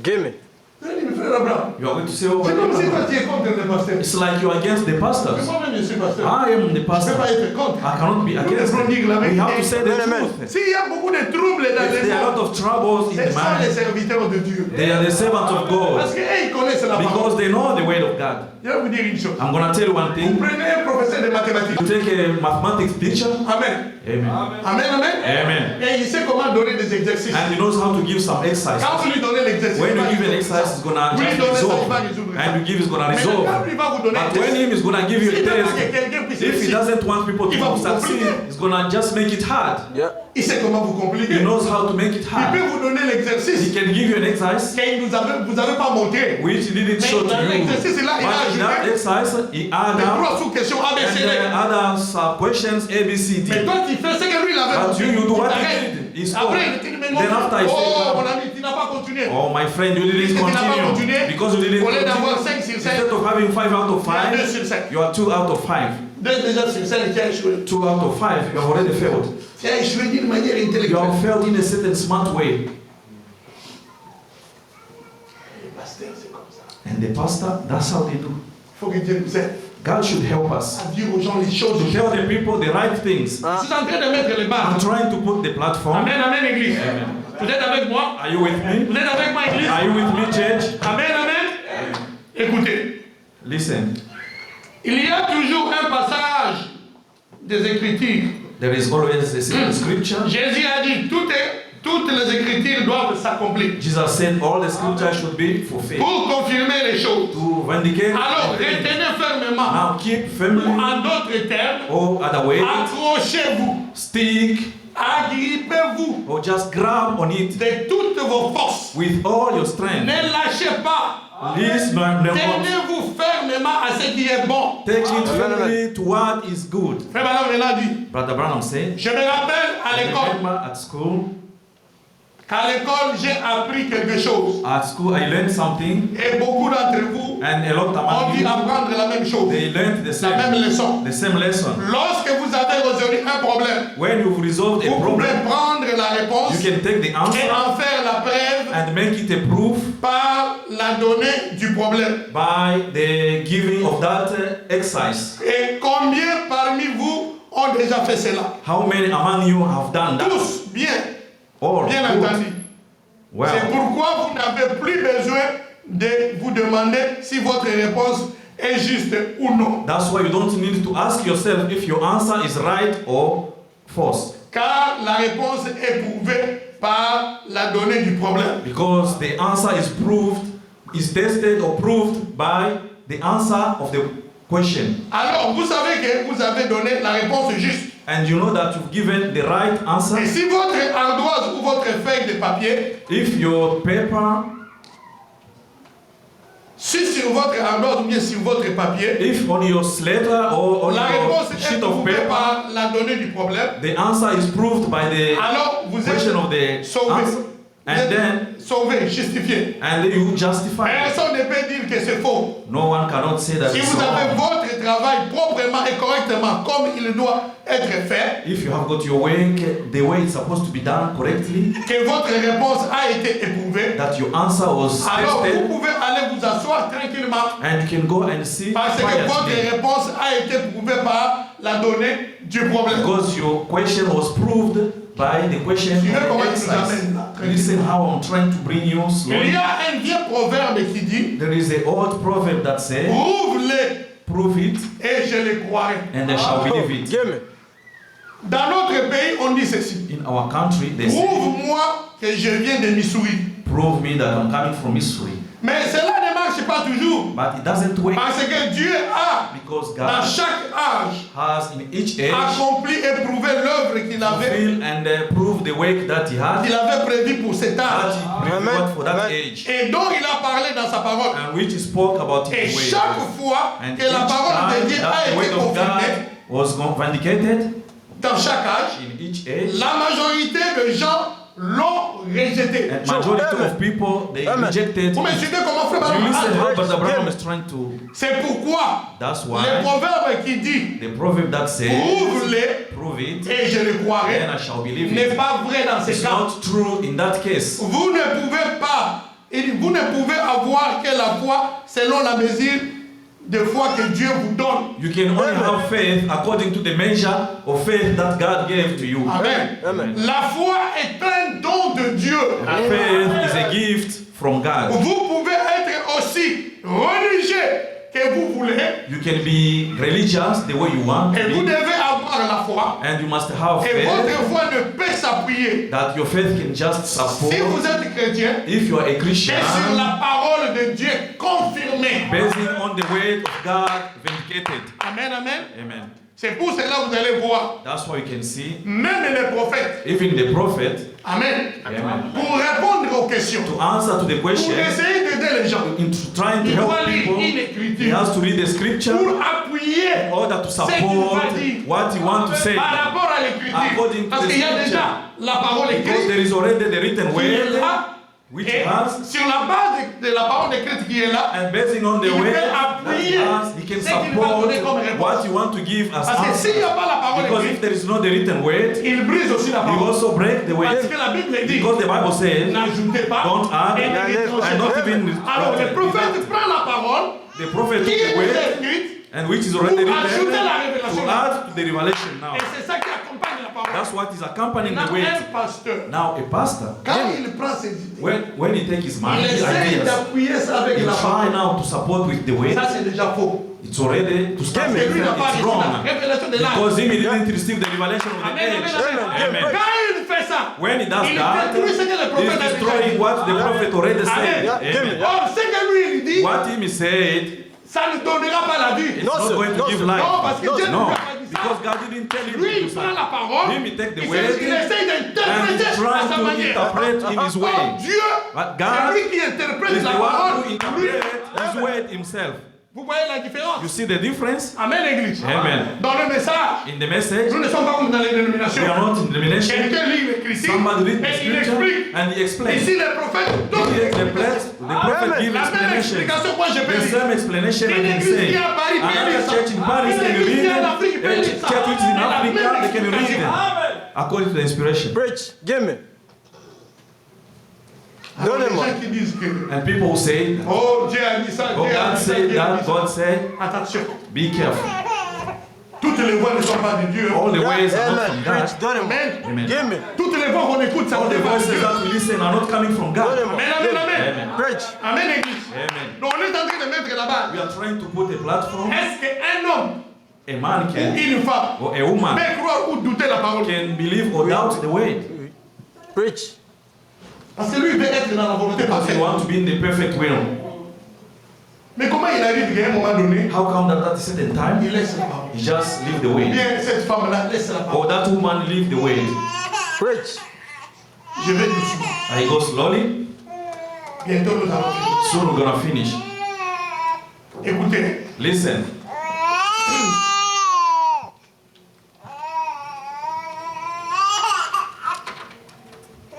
Give me. Je dis, frère Abraham, You are going to say, oh, c'est comme si toi but tu es contre le pasteur. it's like you're against the Mais pastors. moi-même je suis pasteur. I am the Je ne peux pastor. pas être contre. I cannot be Nous against devons dire la it. We have to vérité. say the Amen. truth. S'il y a beaucoup de troubles dans If les there are a lot mondes, of troubles in ce the sont les mind, serviteurs de Dieu. they are the servants of Parce God. qu'ils connaissent la Because parole. they know the word of God. Je vais vous dire une chose. I'm going to tell you one Vous thing. prenez un professeur de mathématiques. You take a mathematics teacher. Amen. Amen. Amen, amen. Amen. Et il sait comment donner des exercices. And he knows how to give some exercise. Quand vous lui donnez l'exercice, When il you va give an résoudre exercise, ça. it's gonna Vous lui just donnez ça, il resolve. va résoudre ça. And you give, it's gonna Mais resolve. quand il va vous donner un But when test, him is gonna give you a s'il veut pas que test, quelqu'un puisse if he réussir, doesn't want people Il va to vous succeed, compliquer. he's gonna just make it hard. Yeah. il sait comment vous He compliquer. knows how to make it Il hard. peut vous donner He l'exercice can give you an exercise que vous n'avez pas montré. which he didn't show to dans you. l'exercice là, il a But in that ajouté exercise, he added des up trois sous-questions and ABCD. then other questions A, B, C, Mais D. toi, tu fais ce que lui, il avait But you do what he T'arrêtes. did. He spoke. Après, il te dit, mais non, Then after he oh, said, mon ami, tu n'as pas continué. Oh, my friend, you didn't Puisque tu n'as pas continué, continue. Because you didn't au lieu d'avoir continue. 5 sur 5, Instead of having 5 out of tu as 2 5, sur 5. you are 2 out of 5. 2 déjà sur 5, tu as échoué. 2 out of 5, you have already failed. Tu as échoué d'une manière You intellectuelle. have failed in a certain smart way. Le pasteur, c'est comme ça. And the pastor, that's how they do. Il faut que Dieu nous aide God should help us à dire aux gens les choses. to Je tell the people the right things. suis en train de mettre les I'm bases. trying to put the platform. Amen, amen, église. Amen. Vous êtes avec moi? Are you with me? Vous êtes avec moi, église? Are you with me, church? Amen, amen. Écoutez, Listen, il y a toujours un passage des Écritures. there is always a scripture. Jésus a dit, toutes les Écritures doivent s'accomplir Jesus said all the scripture should be fulfilled pour confirmer les choses. to vindicate. Alors, everything. retenez fermement. Now keep firmly, En d'autres termes, or other way, accrochez-vous, stick, agrippez-vous or just grab on it de toutes vos forces. with all your strength. Ne lâchez pas. Please, no, no, Tenez-vous fermement à ce qui est bon. take it Amen, firmly to what is good. Frère Branham l'a dit. Brother Branham said, Je me rappelle à I l'école, remember at school, qu'à l'école, j'ai appris quelque chose. At school, I learned something, Et beaucoup d'entre vous and a lot ont among dû you, apprendre la même chose. they learned La même leçon. the same lesson. Lorsque vous avez résolu un problème, When you've resolved a vous pouvez problem, prendre la réponse you can take the et answer en faire la preuve and make it a proof par la donnée du problème. by the giving of that exercise. Et combien parmi vous ont déjà fait cela? How many among you have done that? Tous, bien All good. entendu. C'est Well, pourquoi vous n'avez plus besoin de vous demander si votre réponse est juste ou non. that's why you don't need to ask yourself if your answer is right or false, Car la réponse est prouvée par la donnée du problème. because the answer is tested or proved by the answer of the question. Alors, vous savez que vous avez donné la réponse juste. And you know that you've given the right Et answer. si votre ardoise ou votre feuille de papier, If your paper, si sur votre ardoise ou bien sur votre papier, if on your slate or on la réponse your est sheet of prouvée paper, par la donnée du problème, the answer is proved by the alors vous êtes question of the sauvé. answer, Vous and êtes then sauvé, justifié. and then you justify it. Personne ne peut dire que c'est faux. No one cannot say that Si it's vous avez wrong. votre travail proprement et correctement comme il doit être fait, If you have got your work the way it's supposed to be done correctly, que votre réponse a été éprouvée, that your answer was alors vous tested, pouvez aller vous asseoir tranquillement and you can go and see parce que votre quietly, réponse a été prouvée par la donnée du problème. because your question was proved by the question of Tu veux comment the il nous exercise. amène là, Listen how I'm trying to bring you Il slowly. y a un vieux proverbe qui dit There is an old proverb that says, prouve-le prove it et je le croirai. and I shall believe it. Gimme. Dans notre pays, on dit ceci. In our country, they say, Prouve-moi que je viens de Missouri. prove me that I'm coming from Missouri. Mais cela ne marche pas toujours. But it doesn't work, Parce que Dieu a, because dans God chaque âge, has in each age accompli et prouvé l'œuvre qu'il avait, fulfilled and proved the work that he had, qu'il avait prévu pour cet that âge. he prepared for that Amen. age, Et dont il a parlé dans sa parole. and which he spoke about Et in the way. chaque fois And que la each parole de time Dieu that a the été word of confirmée, God was vindicated dans chaque âge, in each age, la majorité de gens l'ont rejeté. and majority of people, they Amen. rejected Vous me it. suivez comment frère You Branham listen a how dit? Brother Branham is trying to, C'est pourquoi that's le why proverbe qui dit the proverb that says, prouve-le prove it, et je le croirai then I shall believe n'est it. pas vrai dans ces It's cas. not true in that case. Vous ne pouvez pas, vous ne pouvez avoir que la foi selon la mesure de foi que Dieu vous donne. You can only have faith according to the measure of faith that God gave to you. Amen. Amen. La foi est un don de Dieu. Faith is a gift from God. Vous pouvez être aussi religieux que vous voulez You can be religious the way you want to et vous be, devez avoir la foi. and you must have Et faith votre foi ne peut s'appuyer, that your faith can just si vous support êtes chrétien, if you are a et Christian, sur la parole de Dieu confirmée. basing on the word of God vindicated. Amen, amen. Amen. C'est pour cela que vous allez voir, That's why you can see même les prophètes, even the prophet, amen, amen, pour répondre aux questions, to answer to the pour question, essayer d'aider les gens, in trying to il doit help lire people, une he écriture has to read the scripture pour appuyer in order to ce qu'il support va dire what he wants to say. par rapport à l'écriture. According to Parce the qu'il y a scripture. déjà la parole Because écrite there is already the written qui est word, là, which et has, sur la base de la parole écrite qui est là, and basing on the il word peut that he appuyer has, he can ce qu'il va support donner comme réponse. what you want to give as Parce que s'il n'y a answer. pas la parole Because if écrite, there is not the written word, il brise aussi la you parole. also break the Parce word. que la Bible dit, Because the Bible says, n'ajoutez pas don't add, et ne retranchez and not pas. even Alors le prophète prend la parole the prophet qui took the est word, écrite and which is already pour ajouter written, la révélation. to add to the revelation now. Et c'est ça qui accompagne la parole. That's what is accompanying the Maintenant, word. un pasteur, Now a pastor, quand il prend ses idées, when he takes his mind, il his essaie ideas, d'appuyer ça avec he la try parole. now to support with the word. Ça c'est déjà faux. It's already to start Parce que with, lui n'a pas it's reçu la wrong. révélation de l'âge. Because him, he didn't receive the revelation of the Amen, amen, age. amen. Amen. Quand il fait ça, When he does il that, détruit ce que le prophète he's a destroying déjà dit. what the prophet already said. Amen. Amen. Or, ce que lui il dit, What him he said, ça ne donnera pas la vie. it's No, not sir. going to No, give sir. life. Non, parce que Dieu ne No, lui a pas dit ça. because God didn't tell him Lui, to do il prend la that. parole, Him, he take the il word, essaie and d'interpréter he's à trying sa to manière. interpret in his way. Or, Dieu, But c'est God lui qui interprète is la the one parole. who interprets his word himself. Vous voyez la différence? You see the difference? Amen, Église. Amen. Dans le message, In the message, nous ne sommes pas comme dans les dénominations. we are not in denomination. Quelqu'un lit l'écriture Somebody read the et il scripture explique. and he explains. Ici, les prophètes donnent Here, the l'explication. prophet gives La même explanation. explication, moi je peux The lire. same explanation I Une can église say. qui est à Paris peut Another lire ça. church in Paris Une can église read qui est en it. Afrique peut A lire ça. church which is in Et la Africa, même they can read it. explication. According to the inspiration. Preach. Give me. Alors, les Donnez-moi. gens qui disent que And people say, oh Dieu a dit ça, oh, Dieu a God dit ça, said Dieu a that, dit ça. God said, Attention, be careful. toutes les voix ne sont pas de Dieu. All the ways are not Amen. from Preach. God. Donnez-moi. Amen. Amen. Give me. Toutes les voix qu'on écoute, ça All ne the vient pas de voices Dieu. that we listen are not coming from God. Donnez-moi. Amen, amen, amen. Amen. Preach. Amen, Église. Amen. Donc on est en train de mettre là-bas. We are trying to put a platform. Est-ce qu'un homme A man ou can, une femme or a woman peut croire ou douter la parole? can believe or doubt the word. Preach. Parce que lui, il veut être dans la volonté Because parfaite. they want to be in the perfect will. Mais comment il arrive qu'à un moment donné, How come that at a certain time, il laisse la parole? he just leave the Ou way? bien cette femme-là laisse la parole. Or that woman leave the way? Preach. Je vais doucement. I go slowly, Bientôt nous allons finir. soon we're gonna finish. Écoutez, Listen,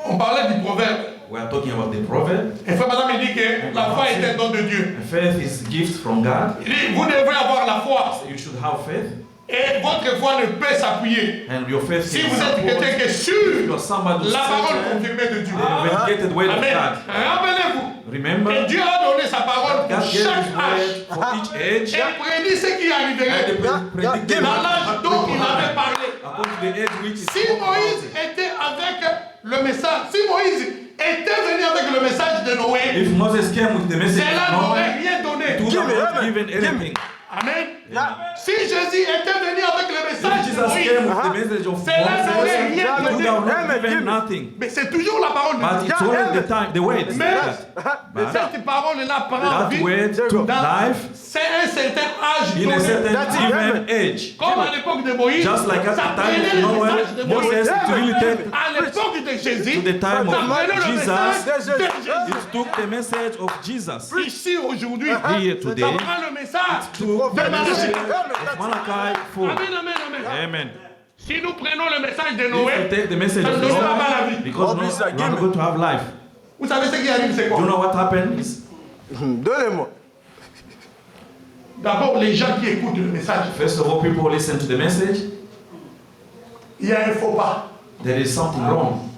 on parlait du proverbe. we are talking about the proverb. Et frère madame il dit que la foi est un don de Dieu. Faith is gift from God. Il dit, vous devez avoir la foi. You should have faith, Et votre foi ne peut s'appuyer. and your faith Si can vous êtes quelqu'un support qui est sûr, you're somebody who's la parole certain, confirmée de Dieu. the vindicated word of Amen. God. Rappelez-vous Remember, que Dieu a donné sa parole God pour gave chaque His âge. word for each age, Et prédit ce qui and arriverait they predicted dans l'âge dont il avait parlé. according to the age which is Si Moïse était avec le message, si Moïse était venu avec le message de Noé, If Moses came with the message cela of n'aurait Noah, rien donné. it would Give me, have not amen. given Give me. anything. Amen. Si Jésus était venu avec le If message de Jesus came Moïse, with the message of cela n'aurait Moses, rien it would donné. have not Amen. given Give me. nothing. Mais c'est toujours la parole de But Dieu. it's only the time, the word. Mais But cette parole-là prend that vie word took dans life c'est un certain âge in a donné. certain That's it. given age. Comme à l'époque de Moïse, Just like at ça the time prenait of le Noah, message de Moïse. Moses, it really took À l'époque de Jésus, to the time ça of prenait le Jesus, message de it Jésus. took the message of Jesus. Ici aujourd'hui, Here ça today, prend le message took de the message Malachi. of Malachi 4. Amen, amen, amen. Amen. Si nous prenons le message de If Noé, you take the message ça of ne donnera Noah, pas la vie. because no, you are not going to have life. Vous savez ce qui arrive, c'est Do you quoi? know what happened? Is Donnez-moi. D'abord, les gens qui écoutent le message, first of all, people listen to the message. il y a un faux pas. There is something wrong.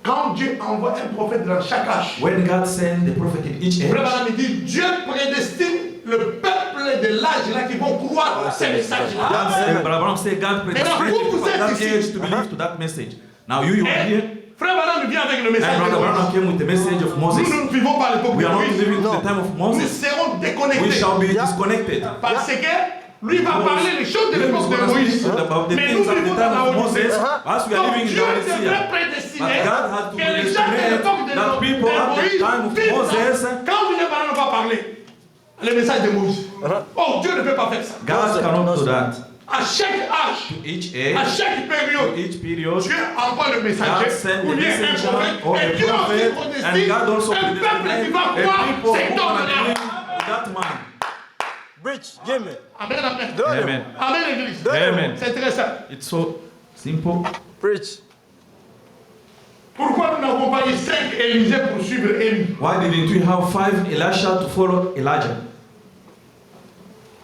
Quand Dieu envoie un prophète dans chaque âge, When God sent the prophet in each Frère age, Branham dit, Dieu prédestine le peuple de l'âge là qui vont croire ces messages-là. God said, but Abraham said God predestined vous, vous people at that êtes ici. age to believe to that message. Now you are Et here, Frère Branham vient avec le and message de Brother Moïse. Branham came with the message of Nous Moses. ne vivons pas à l'époque We de are not Moïse. living to the time of Nous Moses. serons We déconnectés. shall be disconnected. Parce que lui va parler les choses de He is l'époque de going to Moïse. speak about the Mais nous things at the vivons dans time la of Moses, Odyssée. as we are Donc living in Dieu the devrait Odyssey. prédestiner But God had to que les gens de l'époque de that people at the Moïse time of vivent Moses, ça. Quand Dieu ne va pas parler, le message de Moïse. Oh, Dieu ne peut pas faire ça. God cannot do that. À chaque âge, Each à age, chaque période, each period, Dieu envoie le God messager sent ou the bien un messenger prophète. or Et a Dieu aussi prophet, and prédestine God also un peuple qui predestined va a croire people cet who gonna homme-là. believe that man. Preach. Give me. Amen, amen. Donnez-moi. Amen. Amen, l'église. Amen. C'est très simple. It's so simple. Preach. Pourquoi nous n'avons pas eu 5 Élisée pour suivre Élie? Why didn't we have 5 Elisha to follow Elijah?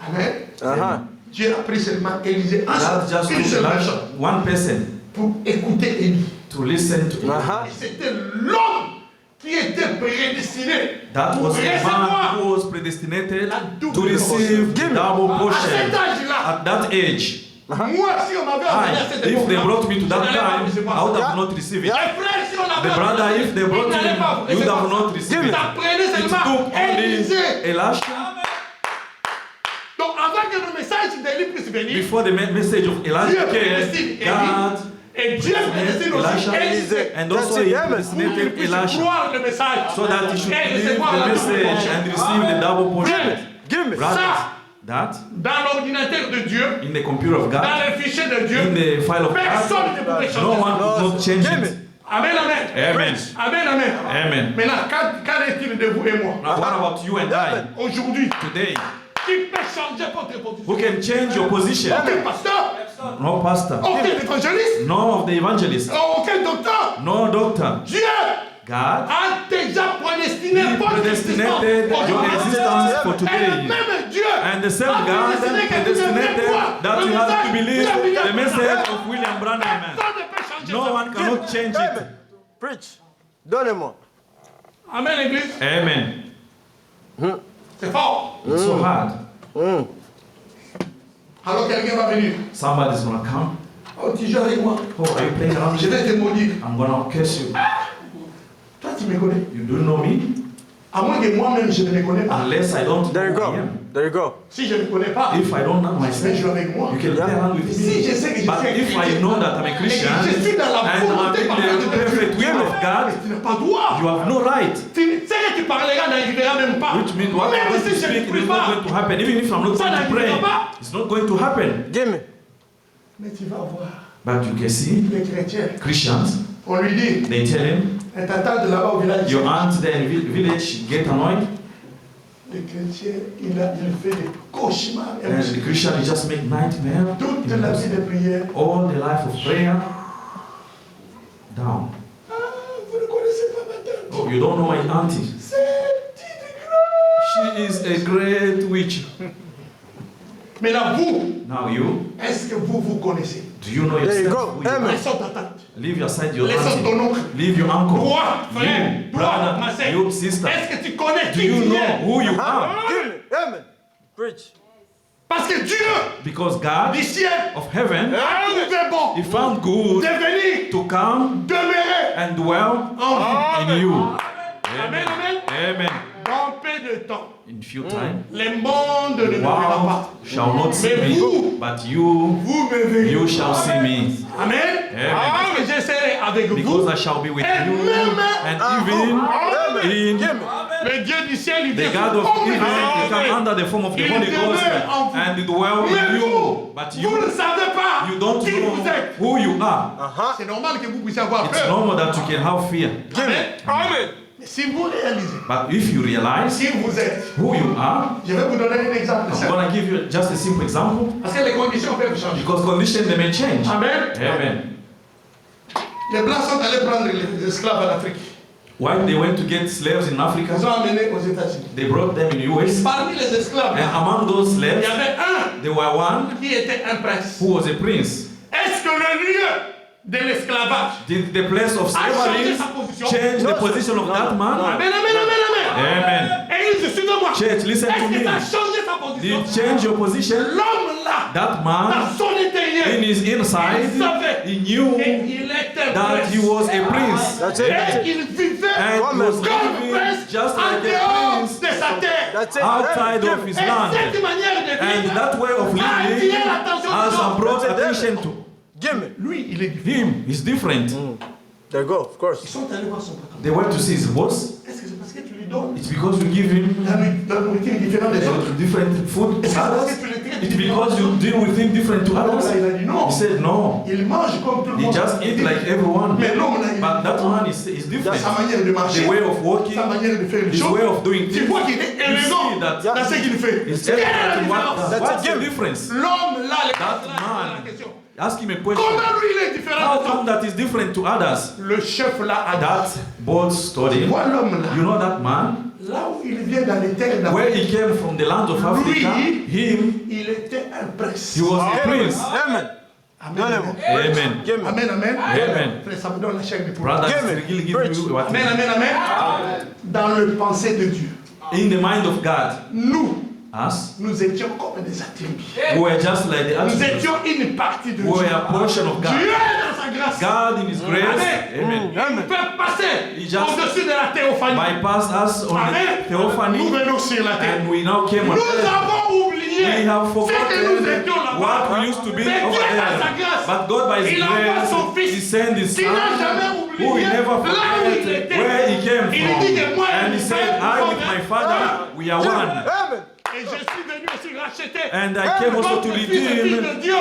Amen. Uh-huh. Dieu a pris seulement Élisée, God just une took seule Elijah, personne, one person, pour écouter Élie. to listen to him. Uh-huh. Et c'était l'homme qui était prédestiné That pour was the man recevoir who was predestinated La double to receive the portion. double à portion cet âge-là. at that age. Moi, si on m'avait envoyé à cette If they époque-là, brought me to je that n'allais pas time, recevoir I would ça. have not received Les it. frères, si on The avait brother, envoyé, if they ils brought n'allaient pas him, you would have not received it. Ça prenait It seulement took only Élisée. Elisha. Donc, avant que le message d'Élie puisse venir, Before the message of Dieu Elijah prédestine came, God et Dieu prédestine aussi Elisha, Élisée and also he pour qu'il predestinated puisse Elisha, croire le message so that he should et believe recevoir the la double message portion. and receive the double portion. Frère, Give me. Brothers, Ça, that dans l'ordinateur de Dieu, in the computer of dans God, les fichiers de Dieu, in the file of personne ne God, pouvait no changer one ça. could not change Give me. it. Amen, amen. Amen. Amen, amen. Amen. Maintenant, qu'en est-il de vous et moi? Now, what about you and I Aujourd'hui, today? qui peut changer votre position? Who can change your position? Aucun pasteur, No pastor. aucun évangéliste, No of the evangelists. aucun docteur. No doctor. Dieu God a déjà prédestiné He votre predestinated your existence for Et le today. même Dieu And the same a God prédestiné que vous devez predestinated croire that le you have to message believe de William the message Branham. of William Branham. Personne ne peut changer No ça. one cannot change it. Amen. Preach. Donnez-moi. Amen, l'église. Amen. C'est fort. It's so hard. Alors quelqu'un va venir. Somebody's gonna come. Oh, tu joues avec moi. Oh, are you playing around? Je vais te maudire. I'm gonna curse you. Toi, tu me connais. You don't know me À moins que moi-même, je ne me connais pas. unless I don't There you know who I go. am. There you go. Si je ne connais pas, If I don't know tu vais myself, jouer avec moi. you can play around with Si je me. sais que je But suis un if I know that I'm a Christian et que je suis dans la and I'm volonté in parfaite the de perfect Dieu, will of God, tu n'as pas droit. you have no right. Tu sais que tu parleras, n'arrivera même pas. Which means what I'm Même going to si je ne speak prie is not pas. going to happen. Even if I'm not Ça going to pray, n'arrivera pas. it's not going to happen. Gimme. Mais tu vas voir, But you can see les chrétiens, Christians, on lui dit, they tell him, elle t'attend de là-bas au village. your aunt there in village get annoyed, Le chrétien, il fait des cauchemars. and the Christian he just make nightmare. Toute la vie de prière. All the life of prayer down. Ah, vous ne connaissez pas ma tante. Oh, you don't know my auntie. C'est une She is a great witch. Mais là, vous, Now you, est-ce que vous connaissez? do you know There you yourself? go. Who you are? Amen. Laissons ta tante. Leave aside your Laissons ton auntie. oncle. Leave your uncle. Toi, frère, You, toi, brother, ma sœur. you, sister. Est-ce que tu connais Do qui you tu know es? who you Huh? are? Gimme. Amen. Preach. Parce que Dieu, Because God du ciel, of heaven, a trouvé bon He found good de venir to come demeurer and dwell en vous. in you. Amen, amen. Amen. Dans peu de temps, In few time, le monde ne me verra wow pas. shall not see Mais me, vous, but you, vous me verrez. you shall see me. Amen. Amen. Parce que je serai avec vous. Because I shall be with you, and even in Gimme. Le Dieu du ciel, il the vient God of comme heaven, He come il under the form of the Il Holy Ghost demeure en vous. and dwell Mais in you. vous, But vous ne you, savez pas you don't qui vous know êtes. who you are. C'est normal que vous puissiez avoir It's peur. normal that you can have fear. Amen. Amen. Mais si vous réalisez But if you realize qui vous êtes, who you are, je vais vous donner un exemple. I'm simple. going to give you just a simple example. Parce que les conditions peuvent changer. Because conditions, they may change. Amen. Amen. Les Blancs sont allés prendre les esclaves en Afrique. While they went to get slaves in Ils Africa, ont amenés aux États-Unis. they brought them in US. Parmi les esclaves, And among those il slaves, y avait un there were one qui était un prince. who was a prince. Est-ce que le lieu de l'esclavage Did the place of a changé slavery sa position? change the position of that man? Amen, amen, amen, amen. Amen. Église, suivez-moi. Church, listen to Est-ce que me. ça a changé sa position? Did change your position? L'homme là, That man, dans son intérieur, in his inside, il savait he knew et il était that prince. he was a prince. That's it. Et That's it. il vivait And comme was prince living just en like a dehors prince de sa terre. That's it. outside Gimme. of his Et land. cette manière de And vivre that way of a living attiré l'attention des has gens. brought attention to Gimme. Lui, il est différent. him. He's different. There you go. Of Ils course. sont allés voir son patron. They went to see his boss. Est-ce que c'est parce que tu lui donnes It's because you give him la nourriture différente des autres? different food to Est-ce que c'est parce others. que tu le traites It's différemment? because you deal with him different to Alors others. là, il a dit non. He said no. Il mange comme tout le He monde. just eat like everyone. Mais l'homme là, il But that est man is different. sa manière de marcher, The way of walking, sa manière de faire les his choses. way of doing Tu things. vois qu'il est You élégant see that dans ce qu'il fait. it's Quelle est la evident différence? what, That's what's it. the difference? L'homme là, That la man. question. Ask him a question. Comment lui il est différent How de toi? come that is different to others? Le chef là a That dit. bold story. Vois l'homme là. You know that man? Là où il vient dans les terres Where d'Afrique, he came from, the land of Africa, him, il était un prince. he was a prince. Amen. Amen. Donnez-moi. Amen. Gimme. Amen, amen. Amen. Frère, ça me donne la chair de poule. Brother, Give me. it's really Preach. give you what Amen, amen, amen. Dans le pensée de Dieu, in the mind of God. nous Us, étions comme des attributs. we were just like the Nous attributes. étions une partie de We were Dieu. a portion of Dieu God. dans sa grâce. God in His grace, Amen. Amen, Il peut passer He just au-dessus de la théophanie. bypassed us on Amen. the theophany, Nous venons sur la terre. and we now came on Nous earth. avons oublié We have ce que nous forgotten étions là-bas. what we used to be Mais over Dieu dans sa there. grâce, But God, by His il envoie son grace, He fils sent His qui n'a Son, jamais who oublié He never là où il forget était. where He came Il dit que moi from. et And mon He said, frère, I nous with sommes my un. Father, we are one. Amen. Et je suis venu aussi racheter. And I came also to Votre fils et fils redeem de Dieu. you,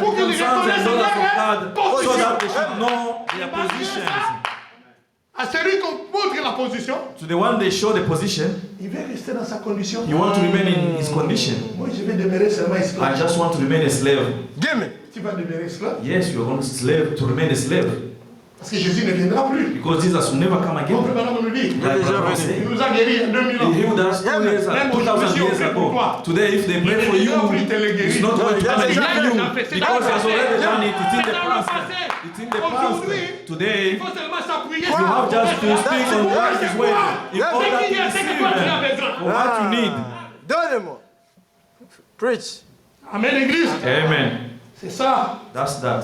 Pour to qu'ils become sons and reconnaissent daughters leur of God, so position. that they should know their Malgré positions. ça, À celui qu'on montre la position, To the one they show the position, il veut rester dans sa condition. you want to remain in his condition. Moi, je vais demeurer seulement I esclave. just want to remain a slave. Give me. Tu vas demeurer esclave. Yes, you are going to remain a slave. Parce que Jésus ne viendra plus. Because Jesus will never come Mon again. frère Branham nous dit, Like déjà Brother venu. said. il nous a guéris il y a 2000 ans. He healed us 2 years, Même 2000 aujourd'hui, years on fait pour ago. toi. Today, if they pray for you, it's not going to come and Yeah, heal you yeah, yeah. because he has already done it. It's in the C'est dans le past. passé. It's in the Aujourd'hui, past. Today, il faut seulement s'appuyer you have just to speak on what is way in Yeah. order to C'est que receive toi, tu as besoin. for what you need. Donnez-moi. Preach. Amen, l'église. Amen. C'est ça. That's that.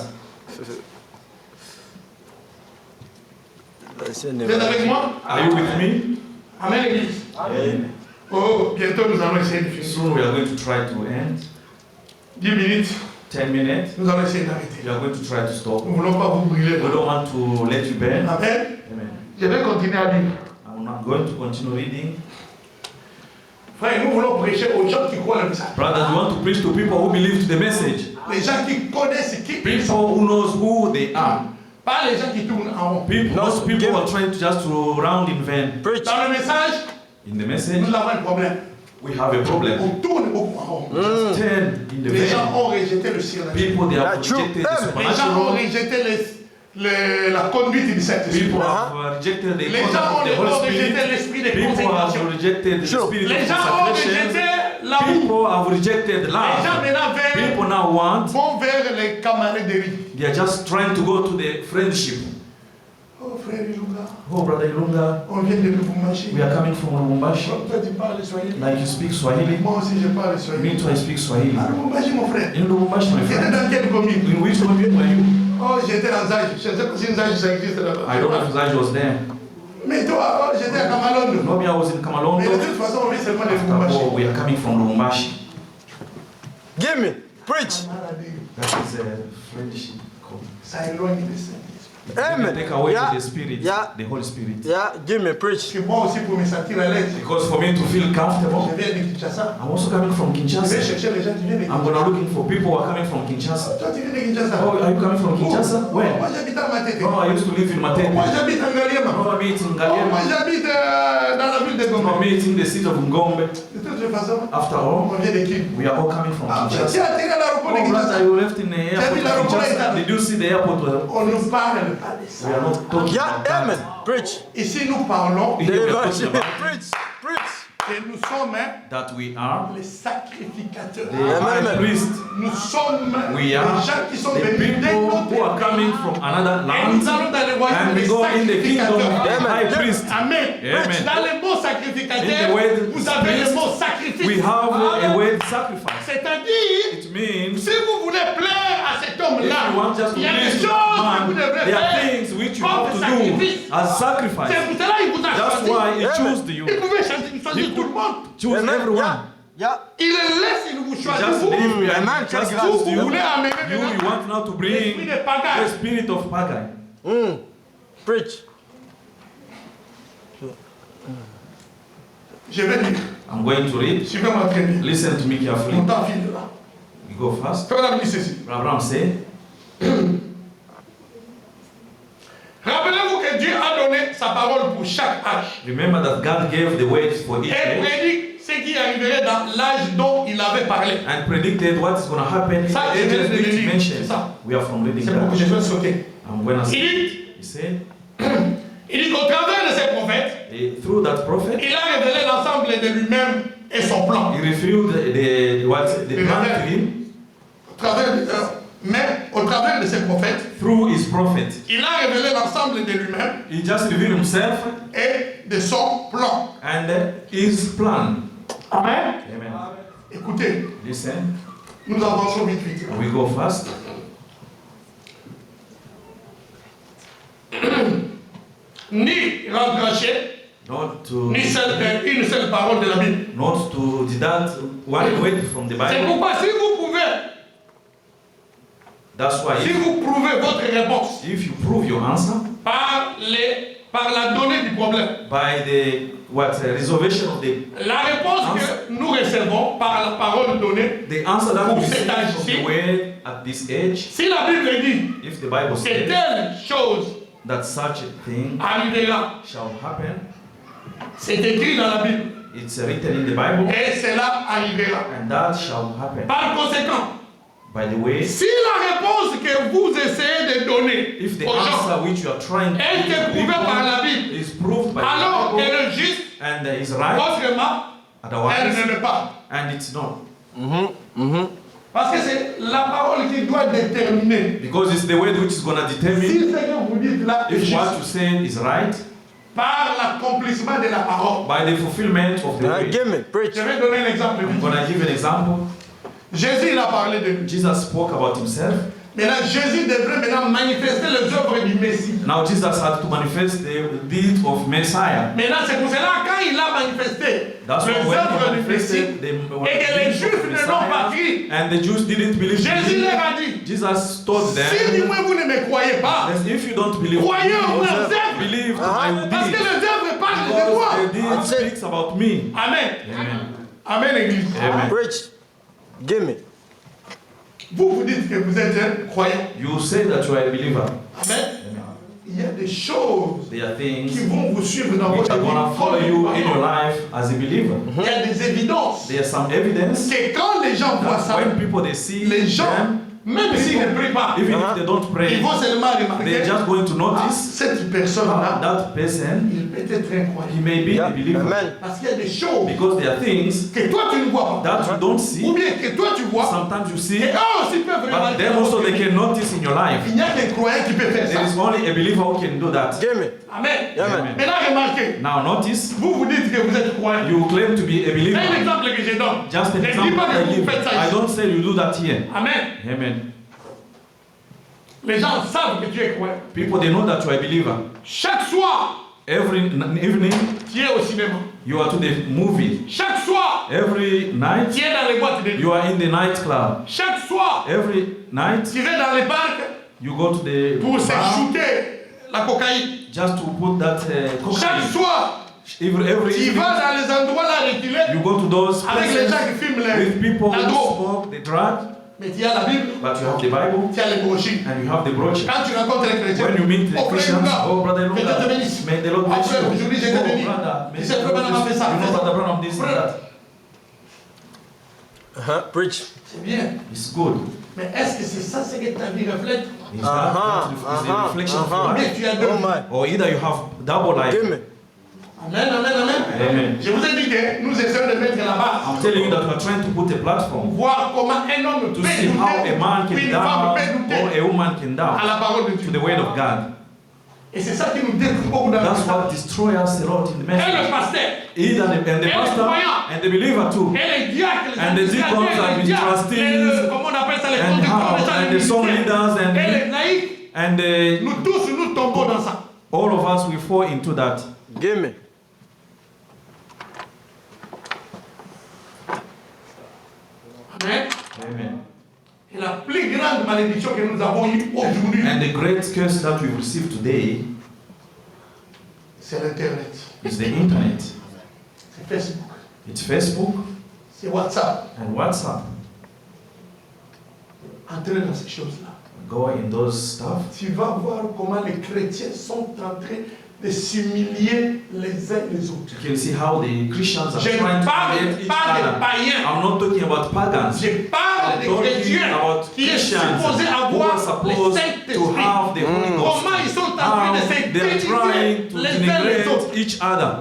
Laissez Vous êtes avec moi? Are you with me? Amen, l'église. Amen. Oh, bientôt nous allons essayer de finir. Soon we are going to try to end. 10 minutes, 10 minutes. nous allons essayer d'arrêter. We are going to try to stop. Nous ne voulons pas vous brûler. We don't want to let you burn. Amen. Amen. Je vais continuer à lire. I'm not going to continue reading. Frère, nous voulons prêcher aux gens qui croient le message. Brothers, we want to preach to people who believe the message. Les gens qui connaissent qui ils sont. People who knows who they are. Pas les gens qui tournent en rond. People, No, most people give- are trying to just to round in vain. Preach. Dans le message, In the message, nous avons un problème. we have a problem. On tourne beaucoup en rond. Turn in the Les gens vain. ont rejeté le surnaturel. People, they have That's true. rejected the Amen. Les gens ont supernatural. rejeté la conduite du Saint-Esprit. People have rejected the Les gens contact ont of the Holy rejeté Spirit. l'esprit de People consécration. have rejected the Sure. spirit Les of gens ont consecration. rejeté l'amour. People have rejected Les gens love. maintenant People now want, vont vers les camaraderies. they are just trying to go to the friendship. Oh frère Ilunga, Oh, Brother Ilunga, on vient de Lubumbashi. we are coming from Lubumbashi. Toi tu parles Swahili. Like you speak Swahili. Moi aussi je parle Me Swahili. too, I speak Swahili. À Lubumbashi mon frère. In Lubumbashi, my J'étais friend. dans quelle commune? In which commune were you? Oh j'étais dans Zaj. Je ne sais pas si Zaj ça existe là-bas. I don't know if Zaj was there. Mais toi, oh, j'étais à Kamalondo. No, me, I was in Mais de Kamalondo. toute façon on vient seulement de After Lubumbashi. all, we are coming from Lubumbashi. Give me. Preach. That is a friendship. Ça éloigne le Saint-Esprit. Amen. Take away Yeah. the Spirit, Yeah. the Holy Spirit. Yeah. Give me. Preach. C'est moi aussi pour me sentir à l'aise. Because for me to feel comfortable, Je viens de Kinshasa. I'm also coming from Je vais Kinshasa. chercher les gens qui viennent de I'm Kinshasa. gonna looking for people who are coming from Kinshasa. Toi tu viens de Kinshasa. Oh, are you coming from Kinshasa? Moi Where? j'habite à Matete. Oh, I used to live in Moi Matete. j'habite en Galiema. Oh, I meet in Moi Galiema. j'habite dans la ville de Oh, Gombe. I meet in the city of Ngombe. De toute façon, After all, on vient de qui? we are all coming from Ah, tu Kinshasa. as atterri à l'aéroport de Oh, brother, Kinshasa. you left in the airport la of Kinshasa. Did you see the airport? On ne parle pas de ça. We are not talking Yeah. about Amen. that. Preach. Ici nous parlons Here we are Deliver. talking about Preach. Preach. que nous sommes that we are les sacrificateurs. the high priest. Nous sommes We les are gens qui sont the venus d'un people autre who are coming pays. from another Et land, nous allons dans le royaume and we des go in the kingdom of the sacrificateurs. high priest. Amen. Amen. Dans le mot In sacrificateur, the word vous avez le priest, mot sacrifice. We have Ah. a word sacrifice. C'est-à-dire, It means si vous voulez plaire à cet if homme-là, you want just to il y a des please choses que man, vous devrez there are faire things which you comme have to do sacrifice. as C'est sacrifice. pour cela qu'il vous a That's choisi. why he Amen. chose Il you. pouvait choisir tout le monde. Choose Amen. everyone. Yeah. Yeah. Il le laisse, il vous choisit Just vous. leave me Amen. and just Quelle choose grâce. you. Vous voulez amener You maintenant want now to bring l'esprit de Pagan. the spirit of Pagan. Preach. Je vais lire. I'm going to read. Suivez-moi très bien. Listen to me carefully. Mon temps file là. We go fast. Fais-moi dire ceci. Abraham said, Rappelez-vous que Dieu a donné sa parole pour chaque âge. remember that God gave the words for each Et age prédit ce qui arriverait dans l'âge dont il avait parlé. and predicted what is going to happen in the Ça, je ages viens de which lire. mentioned. C'est ça. We are from reading C'est pour que je that. sois sauté. I'm going to Il say, dit, he said, qu'au travers de ses prophètes, through that prophet, il a révélé l'ensemble de lui-même et son plan. he revealed the plan to him Au travers de ses prophètes, through his prophet. il a révélé l'ensemble de lui-même He just revealed himself et de son plan. and his plan. Amen. Amen. Écoutez, Listen, nous avançons vite vite. we go fast. Ni retrancher, Not to ni une seule parole de la Bible. not to deduct one word from the C'est Bible. pourquoi si vous pouvez, That's why si vous prouvez votre réponse if you prove your answer par la donnée du problème, by the reservation of la réponse que nous recevons par la parole donnée, the answer that we Pour cet receive from âge-ci. the word at this age, si la Bible dit if the Bible que says telle chose that such a thing arrivera. shall happen. C'est écrit dans la Bible. It's written in the Bible, Et cela arrivera. and that shall happen. Par conséquent, By the way, si la réponse que vous essayez de donner if the aux gens answer which you are trying to est give éprouvée par la people Bible, is proved by alors the Bible, elle est juste, and is right, autrement, elle otherwise, ne l'est pas. and it's not. Parce que c'est la parole qui doit déterminer. Because it's the word which is going to Si determine ce que vous dites là est if what juste, you say is right, par l'accomplissement de la parole. by the fulfillment of the word. Give me. Preach. Je vais donner un exemple. I'm going to give an example. Jésus il a parlé de lui. Jesus spoke about himself. Maintenant, Jésus devrait maintenant manifester les œuvres du Messie. Now Jesus had to manifest the deed of Messiah. Maintenant, c'est pour cela quand il a manifesté That's les why when œuvres he du Messie manifested the et que les Juifs ne l'ont pas pris, and the Jews didn't believe Jésus leur him, a dit, Jesus told si du them, moins vous ne me croyez pas, "Yes, if you don't believe croyez me, aux œuvres. believe my Parce que deeds, les œuvres parlent de moi. because the deed speaks about me." Amen. Amen. Amen, Église. Amen. Preach. Give me. Vous dites que vous êtes un croyant. You say that you are a believer. Amen. Il y a des choses There are qui things vont vous suivre dans which votre are vie. going to follow you in your life as a believer. Il y a des évidences There's some evidence que quand les gens voient that ça, when people they see les gens, them, même s'ils ne prient pas, even if they don't ils pray, vont seulement remarquer they're just going to ah, notice cette personne-là, that person, il peut être un he croyant. may be Yeah. a believer. Amen. Parce qu'il y a des choses Because there are things que toi tu ne vois pas. that you don't Ou see, bien que toi tu vois, sometimes you see, et eux aussi peuvent but remarquer. then also they can notice in your life. Il n'y a qu'un croyant qui peut faire There is ça. only a believer who can do that. Give me. Amen. Yeah, Amen. man. Maintenant remarquez, Now notice, vous dites que vous êtes croyant. you claim to be a C'est un believer. exemple que je donne. Just Je an ne dis example pas that I que vous give. faites ça I ici. don't say you do that here. Amen. Amen. Les gens savent que tu es croyant. People, they know that you are a believer. Chaque soir, Every evening, tu es au cinéma. you are to the movie. Chaque soir, Every night, tu es dans les boîtes de nuit. you are in the nightclub. Chaque soir, Every night, tu vas dans les parcs you go to the pour se bar shooter la cocaïne. just to put that Chaque cocaine. soir, Every tu evening, vas dans les endroits là reculés you go to those avec les places gens qui filment with people la who drogue. smoke the drug, Mais tu as la Bible, but you have the Bible tu as les brochures. and you have the brochure. Quand tu rencontres les chrétiens, When you meet the oh frère Christians, Lucas, oh brother que Dieu te Luca, bénisse. may the Lord Ah, bless frère, you. aujourd'hui j'ai été Oh béni. brother, may Tu the sais, frère Lord Branham a bless fait ça. you. You know Brother Branham this and Frère, that. Preach. c'est bien. It's good. Mais est-ce que c'est ça ce que ta vie reflète? Is that is a reflection of your Ou life? bien tu as deux Oh vies? my. Or either you have double life. Give me. Amen, amen, amen. Amen. Je vous ai dit que nous essayons de mettre la base. I'm telling you that we are trying to put a platform Voir comment un homme to peut see how a douter, man ou can une femme peut doubt or douter a woman can à doubt la parole de to Dieu. the word of God. Et c'est ça qui nous détruit beaucoup dans le That's what message. destroys us a lot in the Et le message. pasteur, Either and the pastor and the believer too. et les diacres, les And the deacons administrateurs, and les the diacres, trustees, comment on appelle ça, les and conducteurs, les gens and the song musiciens, leaders et les and laïcs, and nous tous, nous tombons dans ça. all of us we fall into that. Give me. Amen. Amen. Et la plus grande malédiction que nous avons eue aujourd'hui, And the great curse that we receive today c'est l'Internet, is the internet. c'est Facebook, It's Facebook c'est WhatsApp. and WhatsApp. Entrez dans ces choses-là. Go in those stuff. Tu vas voir comment les chrétiens sont en train de s'humilier les uns les autres. You can see how the Christians are Je trying ne to parle create each pas des other. païens. I'm not talking about pagans. Je parle des I'm talking chrétiens about qui est Christians supposé who avoir are le supposed to Saint-Esprit. have the Holy Ghost. Comment ils sont en train How de se they are trying dénigrer to les uns les autres denigrate each other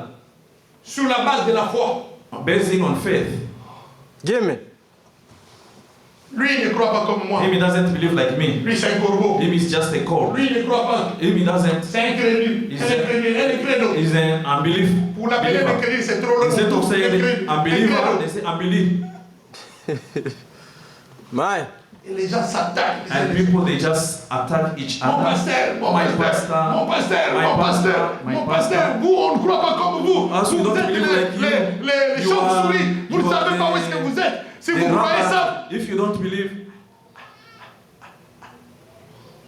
sur la base de la foi. basing on faith. Give me. Lui, il ne croit pas comme moi. Him, he doesn't believe like me. Lui, c'est un corbeau. Him is just a call. Lui, il ne croit pas. Him, he doesn't. C'est un crédule. Il C'est un sait. crédule. Elle est crédo. He's an unbelief. Pour l'appeler un believer. crédule, c'est trop long. Instead of saying Un crédule. Un unbeliever, crédo. they say unbelief. My. Et les gens s'attaquent. les uns And les autres. people, they just attack each Mon other. pasteur, mon My pasteur, pastor, mon pasteur, my mon pastor, pasteur, my mon pastor. pasteur, vous, on ne croit pas comme vous. Us, we Vous don't êtes believe like you. les You are- chauves-souris. Vous ne you are savez pas où the- est-ce que vous êtes. Si The vous croyez ça, rabbi, if you don't believe,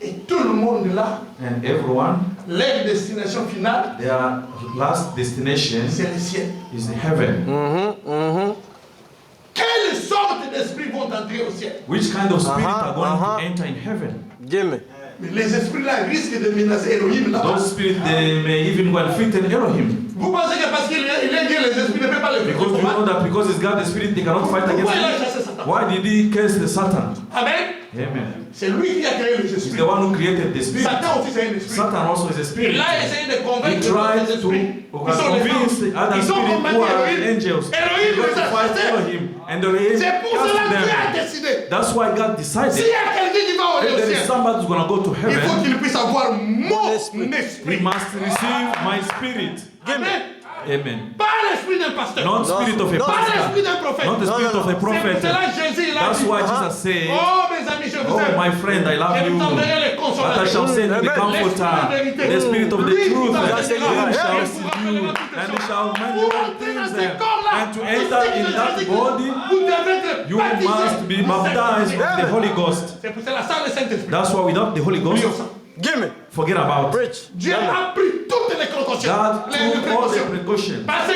et tout le monde là, and everyone, leur destination finale, their last destination c'est le ciel. is heaven. Quelle sorte d'esprit vont entrer au ciel? Which kind of spirit Uh-huh, are going uh-huh. to enter in heaven? Give me. Mais les esprits-là risquent de menacer Elohim là-bas. Those spirits, they may even go and threaten Elohim. Vous pensez que parce qu'il est Dieu, les esprits ne peuvent pas le Because you know combattre? that because it's God the Spirit, they cannot fight against Pourquoi il a him. chassé Satan? Why did he curse the Satan? Amen. Amen. C'est lui qui a créé les He's esprits. the one who created the spirit. Satan aussi c'est un esprit. Satan also is a spirit. Il a essayé de He convaincre tried les esprits. to Ils sont les convince anges. other Ils ont spirits combattu who are Elohim. angels Elohim to les a fight chassés. Elohim. And Elohim C'est pour cast cela que Dieu a them. décidé. That's why God S'il decided y a quelqu'un qui va aller if au there is ciel, somebody who's going to go to il faut heaven, qu'il puisse avoir mon esprit. he esprit. must receive my spirit. Amen. Amen. Pas l'esprit d'un pasteur. Not spirit of a Pas l'esprit pastor. d'un prophète. Not the spirit of a C'est prophet. pour cela que Jésus il a That's dit, why Jesus said, oh mes amis, je vous oh aime. my friend, I love Je you. vous enverrai les But I consolateurs. shall send you the comforter, the spirit of the Lui qui truth, va and venir him là, shall il see vous you, rappellera toutes les and he choses. shall remind you Pour all entrer dans things, ce corps-là, and to au enter Seigneur in that Jésus-Christ, body, vous devez être you baptisé must be du baptized Saint-Esprit. with the Holy Ghost. C'est pour cela sans le Saint-Esprit. That's why without the Holy Ghost, Oublions ça. Give me. forget about it. Preach. Dieu a pris toutes les précautions. God Les took all the précautions. precautions. Parce que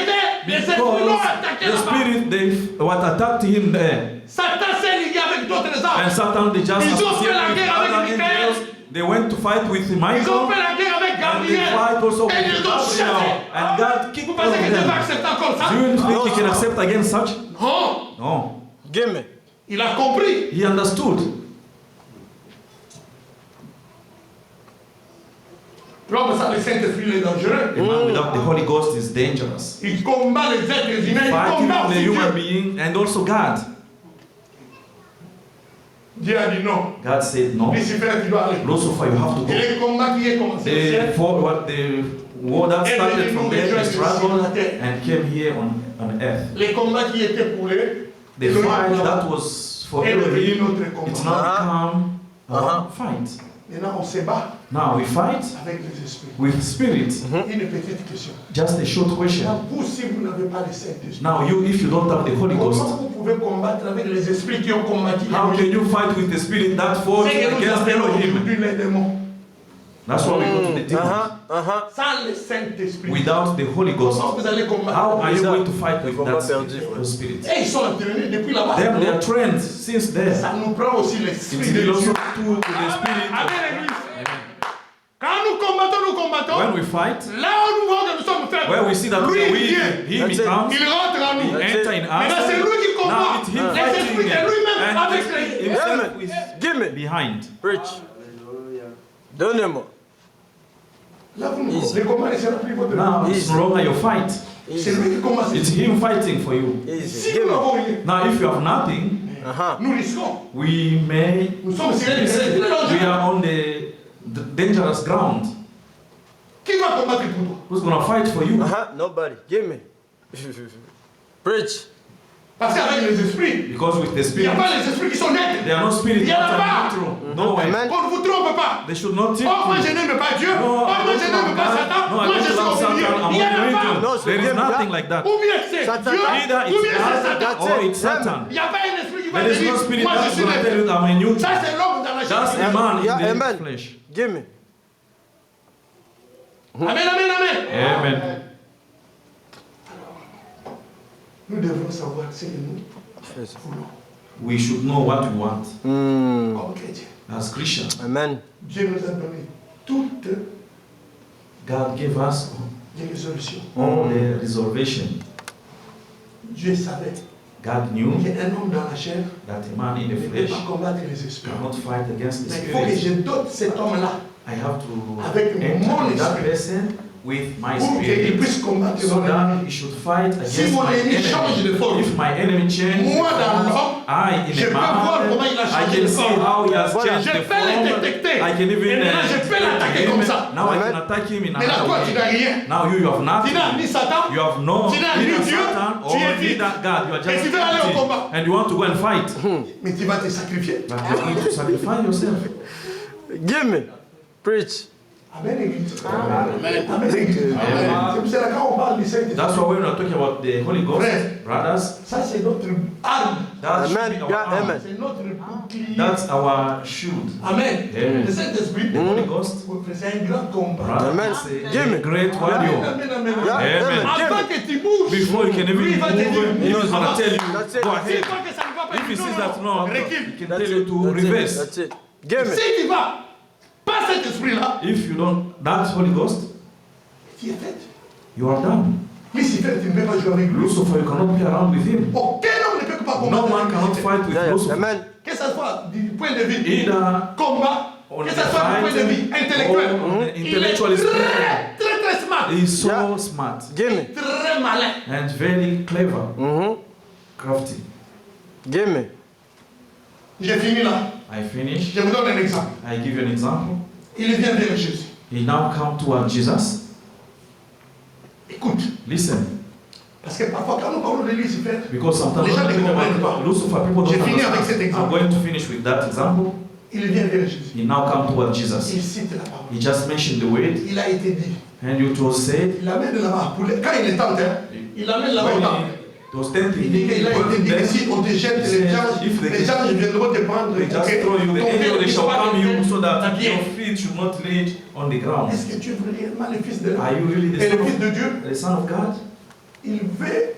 les esprits l'ont Because attaqué the là-bas. spirit, they what attacked him there. Satan s'est lié avec d'autres And anges. Satan, they just Ils ont fait associated la with guerre avec other Michael. angels. They went to fight with Ils ont Michael. fait la guerre avec And they Gabriel. fight also with Et ils ont chassé. Gabriel. And God kicked Vous all of pensez que Dieu va them. accepter encore ça? Do you think he can accept against such? Non. No. Give me. Il a compris. He understood. L'homme sans le Saint-Esprit il est dangereux. A man without the Holy Ghost is dangerous. Il combat les êtres humains. Il Fighting combat the aussi human Dieu. being and also God. Dieu a dit non. God said no. Lucifer, tu dois aller. Lucifer, you have to Et go. le combat qui est commencé au ciel. The war that started from there, the struggle, and came here on earth. Les combats qui étaient pour eux. The fight that was for Elohim, it's now become a fight. Maintenant on se bat Now we fight avec les esprits. with spirits. Une petite question. Just a short question. Vous, si vous n'avez pas le Saint-Esprit, Now you, if you don't have the Holy Ghost, comment vous pouvez combattre avec les esprits qui ont combattu how can you fight with the spirit that fought C'est que nous against appelons Elohim? aujourd'hui les démons. That's why we go to the demons. Sans le Saint-Esprit. Without the Holy Ghost, Comment vous allez combattre? how are you going to fight with combat that perdu, spirit, frère. those spirits? Et ils sont entraînés depuis là-bas. Them, they are trained since there. Ça nous prend aussi It l'Esprit de will also Dieu. to the spirit. Amen, l'église. Quand nous combattons, When we fight, là où nous voyons que nous sommes faibles, where we see that we lui are il weak, vient, he That's it. becomes, il rentre en he nous. enter in Maintenant c'est us. lui qui Now combat. it's him Les esprits fighting et lui-même and avec les... himself is Give me. behind. Preach. Donnez-moi. Là vous nous les combats ne sera plus votre Now it's no longer your fight. C'est lui qui combat. It's him fighting for you. Easy. Si Give nous me. n'avons rien, Now if you have nothing, nous risquons. we may, Nous sommes sur les we are on the dangerous ground. Qui va combattre pour toi? Who's going to fight for you? Nobody. Give me. Preach. Parce qu'avec les esprits, Because with the il n'y a spirit, pas les esprits qui sont nets. there are no spirits Il y en a that pas. are neutral. No way. Amen. On ne vous trompe pas. They should not Oh, teach moi je you. n'aime pas Dieu. No, Oh, moi I je don't n'aime love pas God. Satan. No, I Moi je don't suis love au Satan. milieu. I'm Il n'y en a not pas. religion. No, There is c'est nothing bien. like that. Ou bien c'est Satan. Dieu, Either ou bien c'est it's Satan. God or it's Satan. Il n'y a pas un esprit qui va There te is no dire, spirit moi je that's suis going to tell né. you that I'm a new. Ça c'est l'homme dans la That's chair. a man Yeah, in the amen. flesh. Give me. Amen, amen, amen. Amen. Nous devons savoir ce que nous voulons We should know what we want comme chrétiens. as Christians. Amen. Dieu nous a donné toutes God gave us les résolutions. all the reservation. Dieu savait God knew qu'un homme dans la chair that a man in ne the peut flesh pas combattre les esprits. cannot fight against the Mais il faut que spirit. je dote cet homme-là I have to Avec mon enter that esprit. person with my pour qu'il spirit puisse combattre so mon that ennemi. he should fight Si against mon my ennemi change de enemy. forme, If my enemy changes, moi dans l'homme, I je in peux a voir man, comment il a I changé can de see forme. how he has Voilà. changed Je the peux le form. détecter. I can even Et maintenant, je peux l'attaquer comme ça. Now I Amen. can attack him in Mais là, another toi, tu n'as way. rien. Now you have Tu n'as nothing. ni Satan, You have no tu n'as ni neither Dieu, Satan tu or es vide. neither God. You are Et just tu veux aller au empty. combat. And you want to go and fight. mais tu vas te sacrifier. But you are going to sacrifice yourself. Give me. Preach. Amen, l'église. Amen, l'église. C'est pour cela que quand on parle du Saint-Esprit, That's why when we are talking about the Holy Ghost, Frère. brothers, ça c'est notre arme. that should Amen. be our Yeah, arm. amen. C'est notre bouclier. That's our shield. Amen. Amen. Le Saint-Esprit, The Holy Ghost, c'est un grand combat. brothers, Amen. is Give me. a great Amen, warrior. amen, amen. Yeah, Amen. Avant que tu bouges, Before you can even lui, il va te dire, move, he's going avance. to tell you, That's it. go S'il ahead. voit que ça ne va pas, If he il dit, sees non, that non, no, recule. he can tell you to That's it. reverse. That's it. Give me. Si tu vas pas pas cet esprit-là, if you don't, that Holy Ghost, tu es fait. you are done. Lucifer, tu ne peux pas jouer avec lui. Lucifer, you cannot play around with him. Aucun homme ne peut pas No combattre man avec cannot Lucifer. fight with Yeah, yeah. Lucifer. Amen. Que ce soit du point de vue Either combat, on que the ce soit du point de vue fight intellectuel. or on the Il est intellectual très, très, très smart. He is so Yeah. smart Gimme. Très malin. and very clever, crafty. Gimme. J'ai fini là. I finish. Je vous donne un exemple. I give you an example. Il vient vers Jésus. He now come toward Jesus. Écoute. Listen, Parce que parfois, quand nous parlons de Lucifer, because sometimes Les gens when ne people comprennent about pas. Lucifer, people J'ai don't fini avec cet understand. exemple. I'm going to finish with that example. il vient vers Jésus. He now come toward Jesus. Il cite la parole. He just mentioned the word, Il a été dit. and you was said, Il amène là-bas. Quand il est temps, il amène là-bas au when temple. he was tempting, Il dit qu'il a été dit que si on te jette les if they anges viendront te prendre. they just throw you, the angel they shall come you so that bien. your feet should not lead on the ground. Est-ce que tu es réellement le fils de Are l'homme you really et le fils the de Dieu? Son of God? Il veut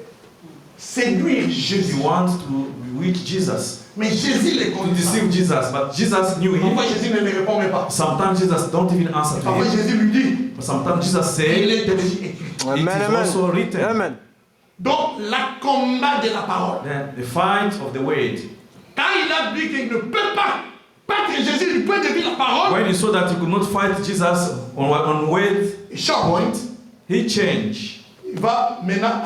séduire Jésus. You want to bewitch Jesus, Mais Jésus les to connaît. deceive Jesus, but Jesus knew Parfois him. Jésus ne lui répond même pas. Sometimes Jesus don't even answer to Parfois him. Jésus lui dit. But sometimes Jesus Il said, est aussi écrit. it Amen, is also amen. written. Amen. Donc, la combat de la parole. Then the fight of the word. Quand il a dit qu'il ne peut pas battre Jésus du point de vue de la parole, When he saw that he could not fight Jesus on word il change. point, he changed. Il va maintenant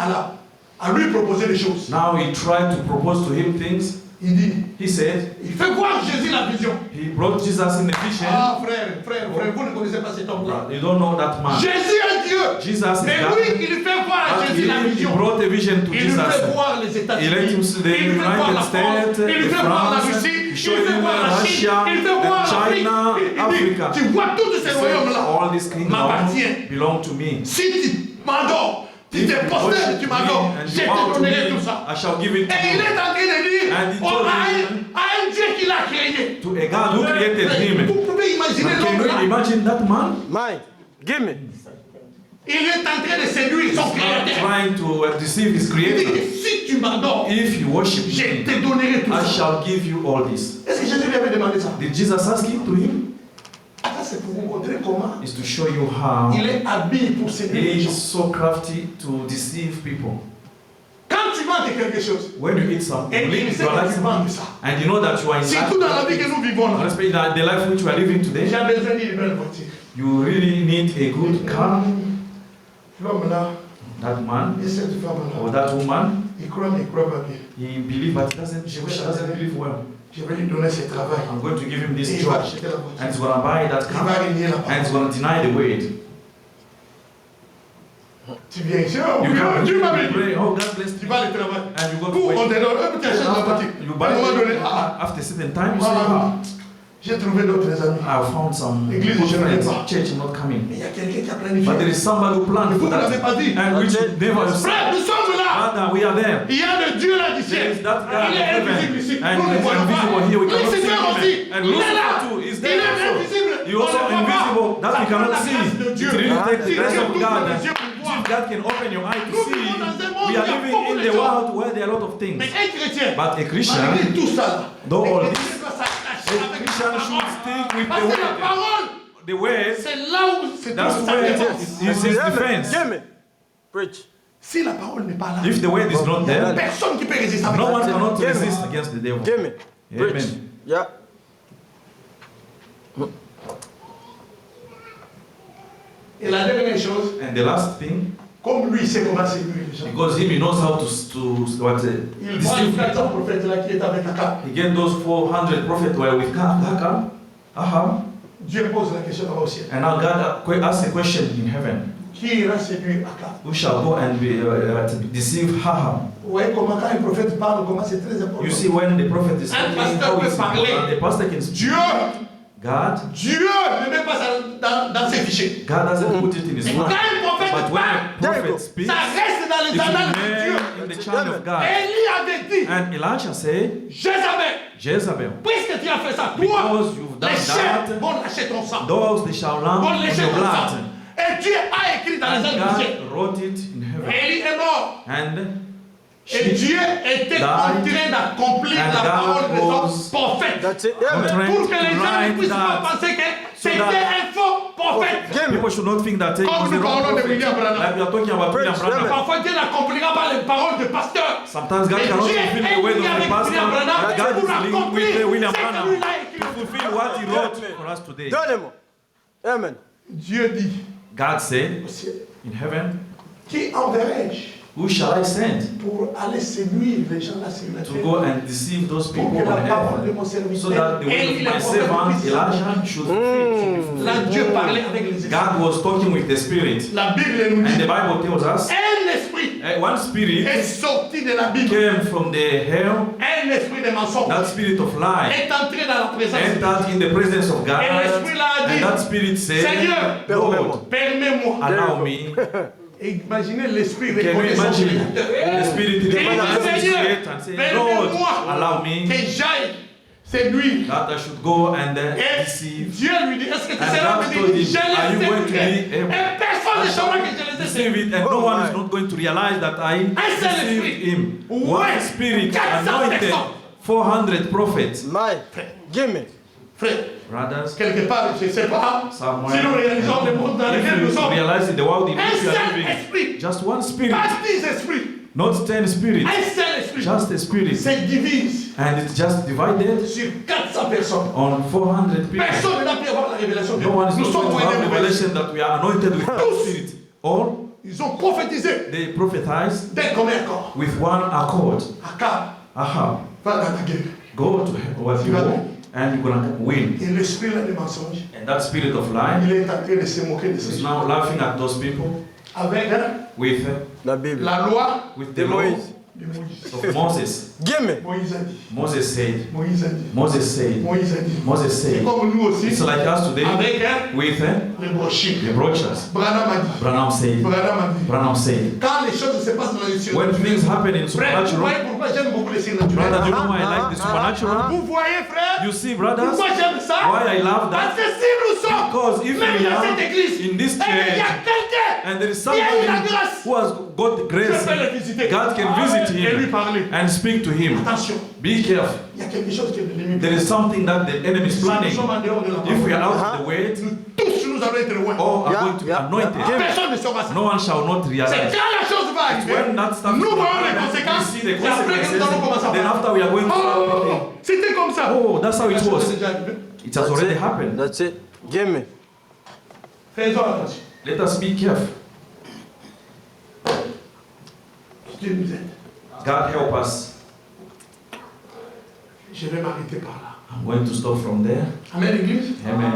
à lui proposer des choses. Now he tried to propose to him things. Il dit, He said, il fait voir Jésus la vision. he brought Jesus in a vision. Ah frère, vous ne connaissez pas cet homme-là. You don't know that man. Jésus est Dieu. Jesus is Mais God. lui, il fait voir à But Jésus la he vision. brought a vision to Il lui Jesus. fait voir les He let États-Unis. him see the Il lui fait voir la United France. States, Il lui the fait voir la France, Russie. he Il showed lui fait him voir la Chine. Russia, Il fait voir l'Afrique. China, Il dit, Africa. tu vois tous ces He said, royaumes-là all these kingdoms m'appartiennent. belong to me. Si tu m'adores, tu If t'es you posté, worship tu me m'adores, and je you bow te to donnerai me, tout ça. I shall give it to Et il you. est en train de dire And he on told a him un Dieu qui l'a créé. to a God who created him. Vous pouvez imaginer But can l'homme you là. imagine that man? Mine. Gimme. Il est en train de séduire son Not créateur. trying to deceive his Il dit creator. que si tu m'adores, If you worship je me, te donnerai tout I ça. shall give you all this. Est-ce que Jésus lui avait demandé ça? Did Jesus ask it to him? Ça c'est pour vous montrer comment Is to show you how il est habile pour séduire he les is gens. so crafty to deceive people. Quand tu manges de quelque chose, When you eat something, et you il sait are que like tu manges ça. and you know that you are in Surtout dans la vie que nous vivons là. especially in the life which we are living today, J'ai besoin d'une belle voiture. you really need a good car. L'homme là, That man et cette femme or là, that woman, il croit mais il croit pas bien. he believes but doesn't believe well. Je vais lui donner ce travail. I'm going to give him Et this il va job, acheter la voiture. and he's gonna buy that Il va car, régner la and he's parole. gonna deny the word. Tu viens ici, oh, You oui, can Dieu m'a béni. pray, oh God bless Tu you, vas aller travailler. and you go Pour to on wait. te donne, tu achètes la voiture. You À un moment donné, buy ah, after a certain time, you say, ah, j'ai trouvé d'autres amis. I found some Église, good je n'arrive friends. pas. Church is not coming. Mais il y a quelqu'un qui a But there planifié. is somebody who planned Vous for ne l'avez that. pas dit. And which never Frère, nous sommes là. Father, we are there. Il y a le Dieu là du There ciel. is that God Il est in invisible ici. heaven. And Nous ne it's voyons invisible pas. here. We cannot see Lucifer aussi. him. And Il est là. Lucifer too is Il there est also. invisible. He also On ne voit pas. invisible. That Ça we prend cannot la see. grâce de It Dieu. really takes the Si grace Dieu of ouvre God. les yeux pour voir. If God can open your eye to Nous see, vivons dans un monde we où are il y a living beaucoup in de the choses. world where there are a lot of Mais things. un chrétien, But a Christian, malgré tout ça, though all et this, Dieu doit s'attacher a avec Christian la should parole. stick with Parce the que la word. parole, The word, c'est là où c'est that's tout sa where défense. it is his defense. Gimme. Preach. Si la parole n'est pas là, If the word is not il n'y a there, personne qui peut résister avec no ça. one cannot Gimme. resist against the devil. Gimme. Preach. Amen. Yeah. Et la dernière chose, And the last thing, comme lui, il sait comment séduire les gens. because him, he knows how to what, Il prend les deceive 400 people. prophètes là qui est avec Akab. He get those 400 prophets were with Ahab, Dieu pose la question là au ciel. and now God asked a question in heaven: Qui ira séduire Akab? who shall go and deceive Ahab? Vous voyez comment quand un prophète parle, comment c'est très important. You see, when the prophet is Un speaking, pasteur how peut is parler. important. The pastor can speak. Dieu, God ne met pas ça dans ses fichiers. God doesn't put it in his Mais quand mind. un prophète But when parle, a prophet speaks, ça reste dans les it annales de remains Dieu. in the child of God. Élie avait dit, And Elijah said, Jézabel, Jezebel, puisque tu as fait ça, toi, because you've done les chiens that, vont lâcher ton sang. dogs they shall lamp Vont on lécher your ton sang. blood. Et Dieu a écrit dans les And annales du ciel. God wrote it in heaven. Élie est mort. And Et Dieu était en train d'accomplir And la parole de God son was prophète. That's it. on Amen. trying Pour que les to gens ne write puissent pas that, penser que C'était un faux prophète. People should not think that he Comme was a nous wrong parlons de prophet. William Branham. Like we are talking about William Branham. Parfois Dieu n'accomplira pas les paroles de pasteur. Sometimes God Mais cannot Dieu fulfill the est word of lié the avec pastor. William Branham But God pour is linked accomplir with William ce que Branham lui a écrit. to fulfill what he wrote for us today. Donnez-moi. Amen. Dieu dit God said au ciel, in heaven, qui enverrai-je who shall I send pour aller séduire les gens là sur la to terre? go and deceive those Pour people que on la parole de earth mon so serviteur that the word et of les my servant prophètes Elijah should fulfill. Là, Dieu parlait avec les esprits. God was talking with the Spirit. La Bible nous And dit the Bible tells us un esprit one spirit est sorti de la Bible. came from the hell, Un esprit de mensonge that spirit of lie est entré dans la présence de Dieu. entered in the presence of God, Et l'esprit là a dit, and that spirit said, Seigneur, Lord, permets-moi. allow me. Et imaginez l'esprit Can you reconnaît son imagine créateur. the spirit Et il demanded dit, his Seigneur, creator and say, Lord, permets-moi allow me que j'aille séduire. that I should go and Et deceive. Dieu lui dit, est-ce que tu And seras God béni? told him, Je are you les going to séduirai. be able Et personne ne saura que je les ai deceive séduits. it, and no one is not going to realize that I seul deceived esprit. him. Ouais. One spirit 400 anointed personnes. 400 prophets. My. Give me. Frère, Brothers, quelque part, je ne sais pas, somewhere, si nous réalisons le monde dans lequel nous if you sommes, realize in the world in un which we are seul living, esprit, just one spirit, pas 10 esprits, not 10 spirits, un seul esprit, just a spirit, se divise and it's just divided sur 400 personnes. on 400 people. Personne n'a pu avoir la révélation de No one is Nous not sommes going to pour have aider les revelation that we are anointed with the Tous. spirit. All Ils ont prophétisé they prophesied d'un commun accord. with one accord. Akab Aha, va dans la guerre. go to what you want, and you're gonna win. Et l'esprit là de mensonge, And that spirit of lie il est en train de se moquer de ces is gens. now laughing at those people Avec with La Bible. la loi the law Moïse. de Moïse. of Moses. Give me. Moïse a dit. Moses said, Moïse a dit. Moses said, Moïse a dit. Moses C'est said. comme nous aussi, It's like us today avec with les brochures. the brochures. Branham a dit. Branham said, Branham a dit. Branham said, Quand les choses se passent dans le ciel, when things happen in frère, vous voyez supernatural, pourquoi j'aime beaucoup les signes brother, do naturels? you know why I like the supernatural? Vous voyez, frère, You see, brothers, pourquoi j'aime ça? why I love Parce that? que si nous sommes, Because if même we dans are cette église, in this et il y a church quelqu'un and there is qui a eu la somebody grâce, who has got the je grace, peux le visiter. God can visit Et lui him parler. and speak to him. Attention, Be careful. il y a quelque chose que l'ennemi There is something that the enemy is Si nous planning. sommes en dehors de la If we are parole, out of the way, nous tous nous allons être loin. all are Yeah, going to be yeah, anointed. yeah. Personne ne saura ça. No one shall not C'est realize. quand la chose va arriver, When that stuff nous is voyons les happening, conséquences, we see the et après que nous allons commencer à consequences. Then voir. after we are going to start thinking, Oh, c'était comme ça. oh, that's how La it chose was. est déjà arrivée. It has already happened. That's it. Give me. Faisons attention. Let us be careful. Dieu nous aide. God help us. Je vais m'arrêter par là. I'm going to stop from there. Amen, l'église. Amen.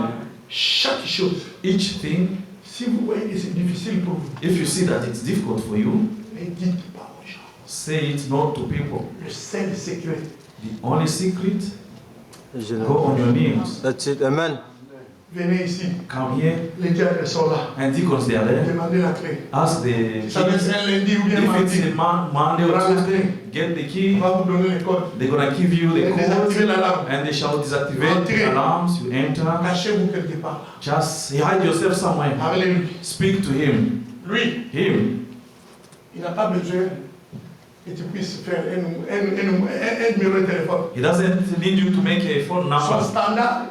Chaque chose, Each thing, si vous voyez que c'est difficile pour vous, if you see that it's difficult for you, ne dites pas aux gens. say it not to people. Le seul secret, The only secret, Je go on your knees. That's it. Amen. venez ici. Come here, Les diacres sont là. and deacons they are there. Demandez la clé. Ask the Ça va être keys. un lundi ou bien If it's mardi. a Monday or Tuesday, get the On key. va vous donner les codes. They're gonna give you the Et désactivez code, l'alarme. and they shall deactivate the alarms. You enter. Cachez-vous quelque part. Just hide yourself somewhere. Parlez-lui. Speak to him. Lui, Him. il n'a pas besoin que tu puisses faire un numéro de téléphone. He doesn't need you to make a phone Son number. standard,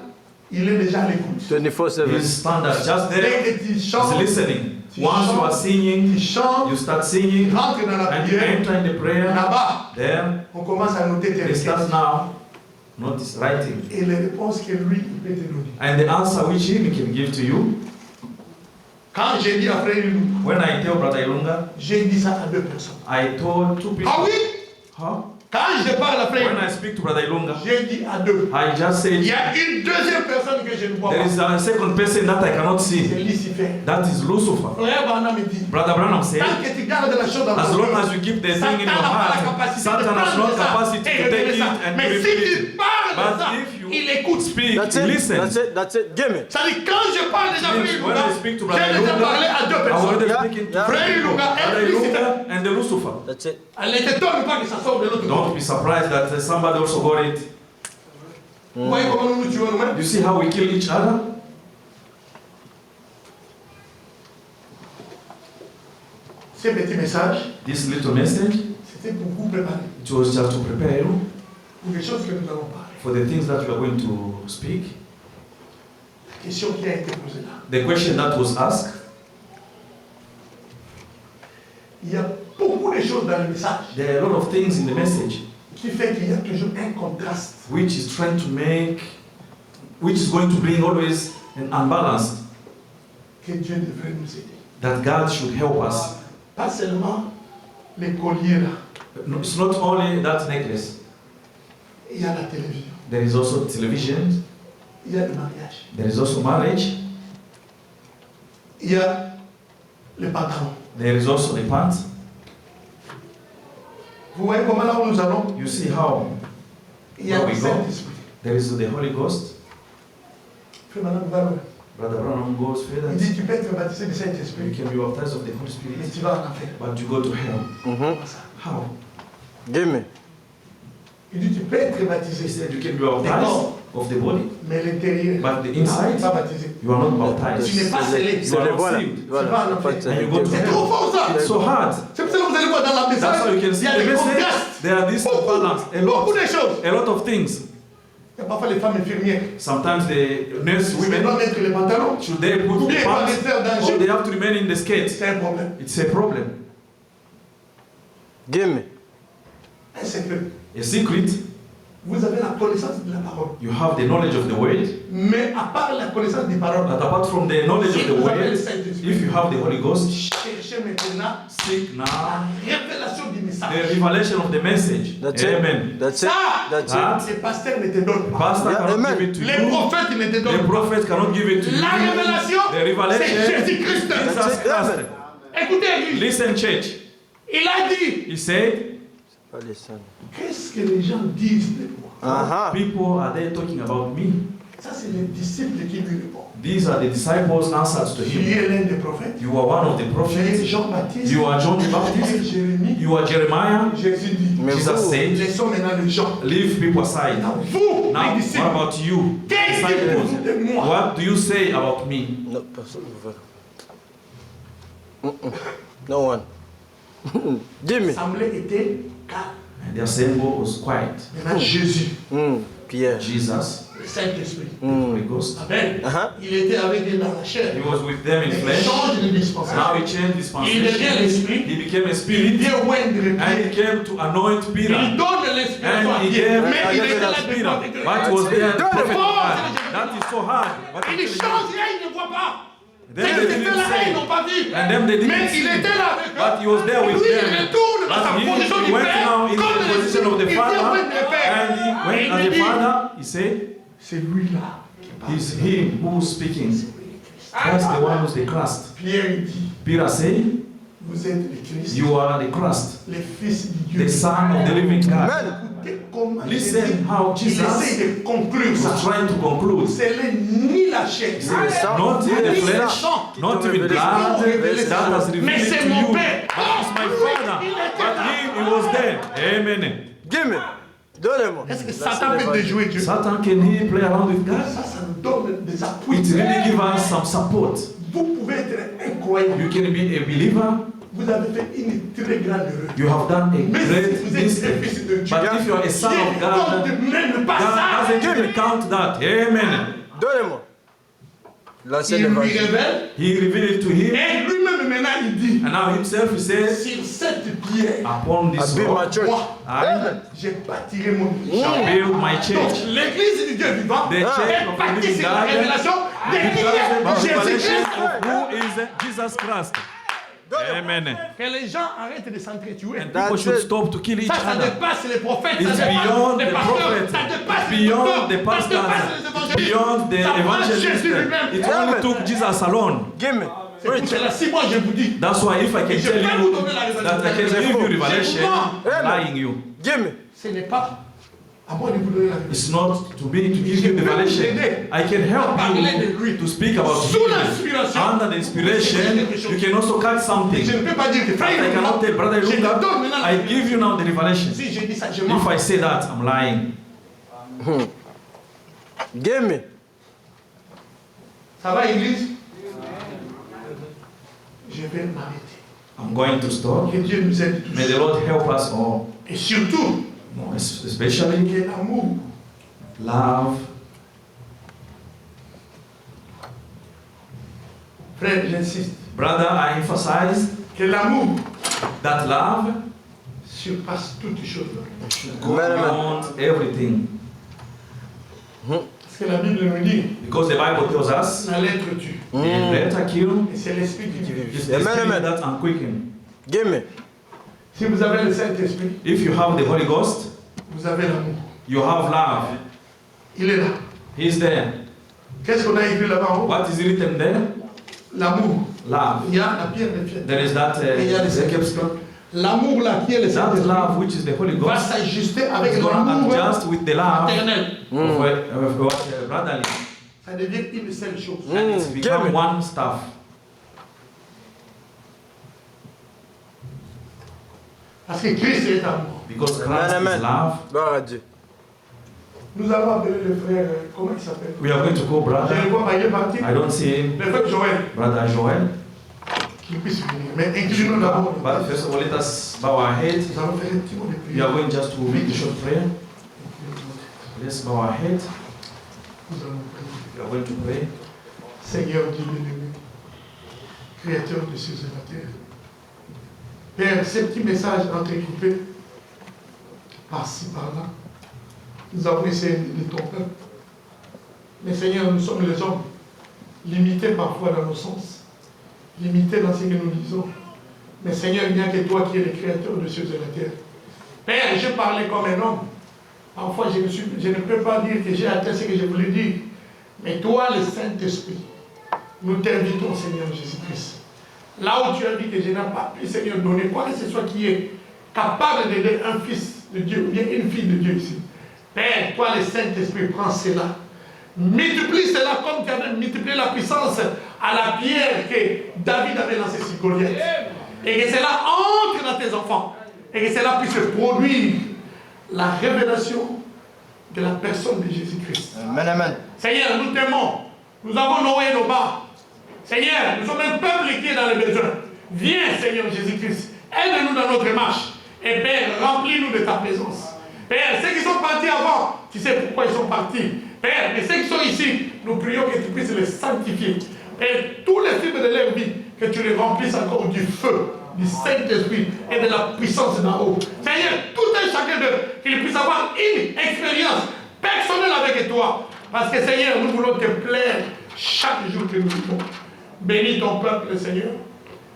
il est déjà à l'écoute. 24/7. His standard just there. Dès que tu He's chantes, listening. Once you are singing, tu chantes, you start singing, rentre dans la and you prière. enter in the prayer. Là-bas, Then on commence à noter tes they start requêtes. now. Notice writing. Et les réponses que lui, il peut te donner. And the answer which he can give to you. Quand j'ai dit à Frère Ilou, When I tell Brother Ilunga, j'ai dit ça à deux personnes. I told two people. Ah oui, Huh? quand je parle à Frère When Ilou, I speak to Brother Ilunga, j'ai dit à deux. I just Il said, y a une deuxième personne que je ne vois there pas. is a second person that I cannot C'est see. Lucifer. That is Lucifer. Frère Branham me dit, Brother Branham said, tant que tu gardes la chose dans as ton long cœur, as you keep the Satan thing in your n'a pas la heart, capacité de Satan has prendre no ça capacity et to de take donner it ça. and Mais reveal si it. tu parles de But ça, if you il écoute. speak, That's he it. listens. That's it. That's it. Give me. Ça dit, quand je parle déjà Means Frère when Ilunga, I speak to j'ai Brother déjà parlé à deux Ilunga, I personnes. already Yeah, speaking to yeah. Frère Ilunga et Brother Lucifer. Ilunga and the Lucifer. That's it. Elle ne t'étonne pas que ça sorte de l'autre Don't côté. be surprised that somebody also got it. Vous voyez comment nous nous tuons nous-mêmes? You see how we kill each other? Ces petits messages, This little message, c'était pour vous préparer it was just to prepare you pour les choses que nous allons parler. for the things that we are going to speak. question qui a été posée là. The question that was asked, Il y a beaucoup de choses dans le message there are a lot of things in the message qui fait qu'il y a toujours un contraste. which is trying to make, which is going to bring always an unbalance Que Dieu devrait nous aider. that God should help us. Pas seulement les colliers là. No, it's not only that necklace. Il y a la télévision. There is also television. Il y a le mariage. There is also marriage. Il y a les pantalons. There is also the pants. Vous voyez comment là où nous allons? You see how Il y a Where le we go. Saint-Esprit. there is the Holy Ghost. Frère Madame Varou, Brother Branham goes il further. dit tu peux être baptisé du You Saint-Esprit, can be baptized of the Holy mais Spirit, tu vas en enfer. but you go to hell. Mhm. Comment ça? How? Give me. Il dit tu peux être He baptisé, said you can be baptized of the body, mais l'intérieur, but the tu inside, n'es pas baptisé. you are not Tu baptized. n'es pas scellé. You are not Voilà. sealed. Voilà. Tu vas en enfer. Pas de- And you go to C'est hell. trop fort ça. It's so hard. C'est pour ça que vous allez voir dans la That's message, how you can il see y a the des message. contrastes. There are these imbalance, Beaucoup de choses. a lot of things. Il y a parfois les femmes infirmières. Sometimes the nurse Ils doivent women, mettre les pantalons. should they put Ou bien the ils doivent pants rester en or they danger. have to remain in the skate? C'est un problème. It's a problem. Give me. Un secret. A secret, Vous avez la connaissance de la parole. you have the knowledge of the word, Mais à part la connaissance des paroles, but apart from the knowledge si of the vous avez le word, Saint-Esprit, if you have the Holy Ghost, cherchez maintenant seek now la révélation du the message. revelation of the message. That's Amen. it. That's it. Ça, That's That- it. les pasteurs ne te donnent pas. Pastor Yeah, cannot amen. give it to Les you. prophètes ils ne te The donnent pas. prophet cannot give it to La you. révélation, The revelation, c'est Jésus-Christ. Jesus That's it. Christ. Amen. Écoutez, Église, Listen, church. il a dit, He said, Pas les sons. qu'est-ce que les gens disent de moi? Aha. people are there talking about me. Ça, c'est les disciples qui lui répondent. These are the disciples' answers to Tu him. es l'un des prophètes. You are one of the Tu es prophets. Jean-Baptiste. You are John the Tu es Baptist. Jérémie. You are Jeremiah. Jésus dit, Mais Jesus vous, said, laissons maintenant les gens. leave people aside. Maintenant, vous, Now, les what disciples, about you? qu'est-ce que vous Disciples, dites de moi? what do you say about me? no, personne ne veut. No one. Give me. L'assemblée était calme. And the assembly was quiet. Maintenant, Jésus, Pierre. Jesus, le Saint-Esprit. the Holy Ghost, Amen. Uh-huh. Il était avec eux dans la chair. he was with them in Il flesh. change de Now dispensation. he changed Il devient dispensation. l'Esprit. He became a Il spirit. vient oindre And he Pierre. came to anoint Il Peter. donne l'inspiration à And he Pierre. gave Mais il était là Peter. devant But avec eux. he was there, the prophet of Oh, God. That is so hard. But I'm Il telling you. change et ils ne voient pas. Then C'est they que c'était didn't là, say. ils n'ont pas vu. And them they didn't Mais il see. était là avec eux. But he was there with Lui, il them. retourne dans sa But position he du went Père. now in Comme the position of the il vient Father. oindre le Père. And he Et went il as lui the dit, Father. He said, c'est lui-là qui parle. it's him who's speaking. That's the one who's the Christ. Pierre il dit, Peter said, vous êtes le Christ, you are the Christ, le Fils du Dieu. the Son of the living God. Amen. Écoutez comment Listen Jésus, how il Jesus essaie de conclure was ça. trying to conclude. C'est ni la chair, C'est le sang. Not in the ni le flesh, sang. not even blood, that has revealed Mais it c'est to mon you. Père. But it's my Father. But him, he was there. Amen. Give me. Donnez-moi. Est-ce que Satan peut déjouer Dieu? Satan, can he play around with God? Ça nous donne des appuis. It really gives us some support. Vous pouvez être incroyable. You can be a believer. Vous avez fait une très grande erreur. You have done a Mais si great vous êtes un mistake. fils de Dieu, But if you are a son of Dieu God, compte même pas God ça. doesn't even count that. Amen. Donnez-moi. Lancez Il lui l'évangile. révèle. He revealed it to him. Et lui-même maintenant il dit, And now himself, he says, sur cette pierre, upon this I build my rock, church. moi, I j'ai bâtiré mon shall build my Donc, church. l'église du Dieu vivant The est church of the bâtie living sur la God. révélation de qui Because est the revelation Jésus-Christ. of who is Jesus Christ. Amen. Que les gens arrêtent de s'entretuer. And That's people should it. stop to kill each Ça other. dépasse les prophètes, It's ça dépasse beyond les the pasteurs, prophet, ça dépasse it's les beyond docteurs, the ça dépasse pastors, les it's évangélistes. beyond the Ça prend evangelist. Jésus lui-même. It only took Jesus alone. Give me. C'est pour cela, si moi je vous dis, That's why if I can Et je tell peux vous you donner la that I can give you revelation, C'est I'm lying you. Give me. ce n'est pas à moi de vous donner la révélation. It's not to me to give you the revelation. I can help you to speak about Sous healing. l'inspiration, Under the inspiration, you can also catch something. je ne peux pas dire que But frère, I cannot tell brother je te Luca, donne maintenant la I révélation. give you now the revelation. Si je dis ça, je mens. If I say that, I'm lying. Give me. Ça va, église? Je vais m'arrêter. I'm going to stop. Que Dieu nous aide tous. May the Lord help us all. Et surtout, Especially que l'amour love Frère, j'insiste. Brother, I emphasize Que l'amour that love surpasse toutes choses. goes beyond everything. Parce que la Bible nous dit, Because the Bible tells us, la lettre tue. the letter kill Et c'est l'esprit qui vit. is the spirit that unquicken. Give me. Si vous avez le Saint-Esprit, If you have the Holy Ghost, vous avez l'amour. you have love. Il est là. He is there. Qu'est-ce qu'on a écrit là-bas en haut? What is written there? L'amour. Love. Il y a la pierre de fête. There is that Et il y a le Saint-Esprit. L'amour là qui est le that Saint-Esprit love which is the Holy va Ghost s'ajuster avec is going to l'amour adjust with the love maternel. of brotherly. Ça devient une seule chose. And it's become Give me. one stuff. Parce que Christ est amour. Because Amen, Christ amen. is love. Gloire à Dieu. Nous allons appeler le frère, comment il s'appelle? We are going to go, Je le brother. vois, il est parti. I don't see him. Le frère Joël, Brother Joel. qu'il puisse venir. Mais inclinons d'abord. But first of all, let us bow our heads. Nous allons faire un petit mot de We are prière. going just to make a short prayer. Let's bow our heads. Nous allons prier. We are going to pray. Seigneur Dieu bien-aimé, Créateur de cieux et de la terre. Père, ces petits messages entrecoupés, par-ci, par-là, nous avons essayé de ton peuple. Mais Seigneur, nous sommes les hommes, limités parfois dans nos sens, limités dans ce que nous disons. Mais Seigneur, il n'y a que toi qui es le Créateur de cieux et de la terre. Père, je parlais comme un homme. Parfois, je ne peux pas dire que j'ai atteint ce que je voulais dire. Mais toi, le Saint-Esprit, nous t'invitons, Seigneur Jésus-Christ. Là où tu as dit que je n'ai pas pu, Seigneur, donner quoi que ce soit qui est capable d'aider un fils de Dieu ou bien une fille de Dieu ici. Père, toi, le Saint-Esprit, prends cela. Multiplie cela comme tu avais multiplié la puissance à la pierre que David avait lancée sur Goliath. Et que cela entre dans tes enfants. Et que cela puisse produire la révélation de la personne de Jésus-Christ. Amen, amen. Seigneur, nous t'aimons. Nous avons nos hauts et nos bas. Seigneur, nous sommes un peuple qui est dans le besoin. Viens, Seigneur Jésus-Christ. Aide-nous dans notre marche. Et Père, remplis-nous de ta présence. Père, ceux qui sont partis avant, tu sais pourquoi ils sont partis. Père, mais ceux qui sont ici, nous prions que tu puisses les sanctifier. Père, tous les fibres de leur vie, que tu les remplisses encore du feu, du Saint-Esprit et de la puissance d'en haut. Seigneur, tout un chacun d'eux, qu'il puisse avoir une expérience personnelle avec toi. Parce que Seigneur, nous voulons te plaire chaque jour que nous vivons. Bénis ton peuple, Seigneur.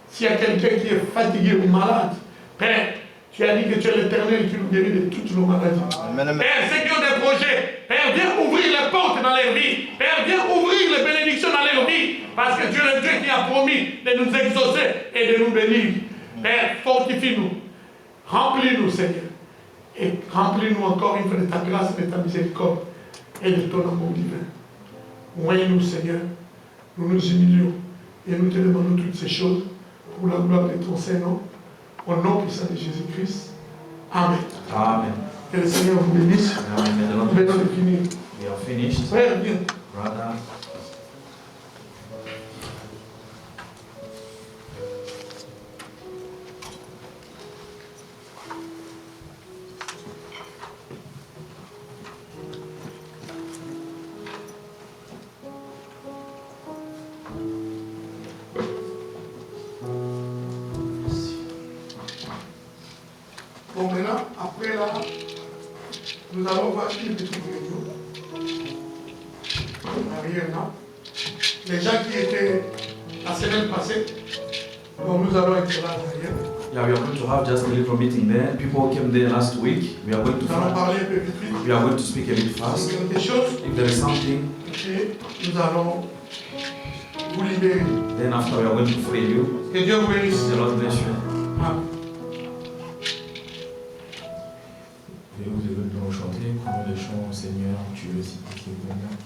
S'il y a quelqu'un qui est fatigué ou malade, Père, tu as dit que tu es l'Éternel qui nous guérit de toutes nos maladies. Amen, amen. Père, ceux qui ont des projets, Père, viens ouvrir les portes dans leur vie. Père, viens ouvrir les bénédictions dans leur vie. Parce que tu es le Dieu qui a promis de nous exaucer et de nous bénir. Père, fortifie-nous. Remplis-nous, Seigneur. Et remplis-nous encore une fois de ta grâce et de ta miséricorde et de ton amour divin. Oigne-nous, Seigneur. Nous nous humilions et nous te demandons toutes ces choses pour la gloire de ton Saint-Nom. Au nom puissant de Jésus-Christ. Amen. Amen. Que le Seigneur vous bénisse. Amen. May the Lord Nous venons de finir. We are finished. Frère, viens. Brother. Bon, maintenant, après là, nous allons voir une petite réunion. Arrière là. Les gens qui étaient la semaine passée, donc nous allons être là derrière. Yeah, we are going to have just a little meeting there. People came there last week. We are going to Nous allons parler un peu vite vite. we are going to speak a bit fast. C'est quelque chose. If there is something, Et nous allons vous libérer. then after we are going to free you. Que Dieu vous bénisse. The Lord bless you. Amen. Et vous devez nous chanter, courons des chants au Seigneur, tu es si petit et bon. Amen.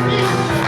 Jésus.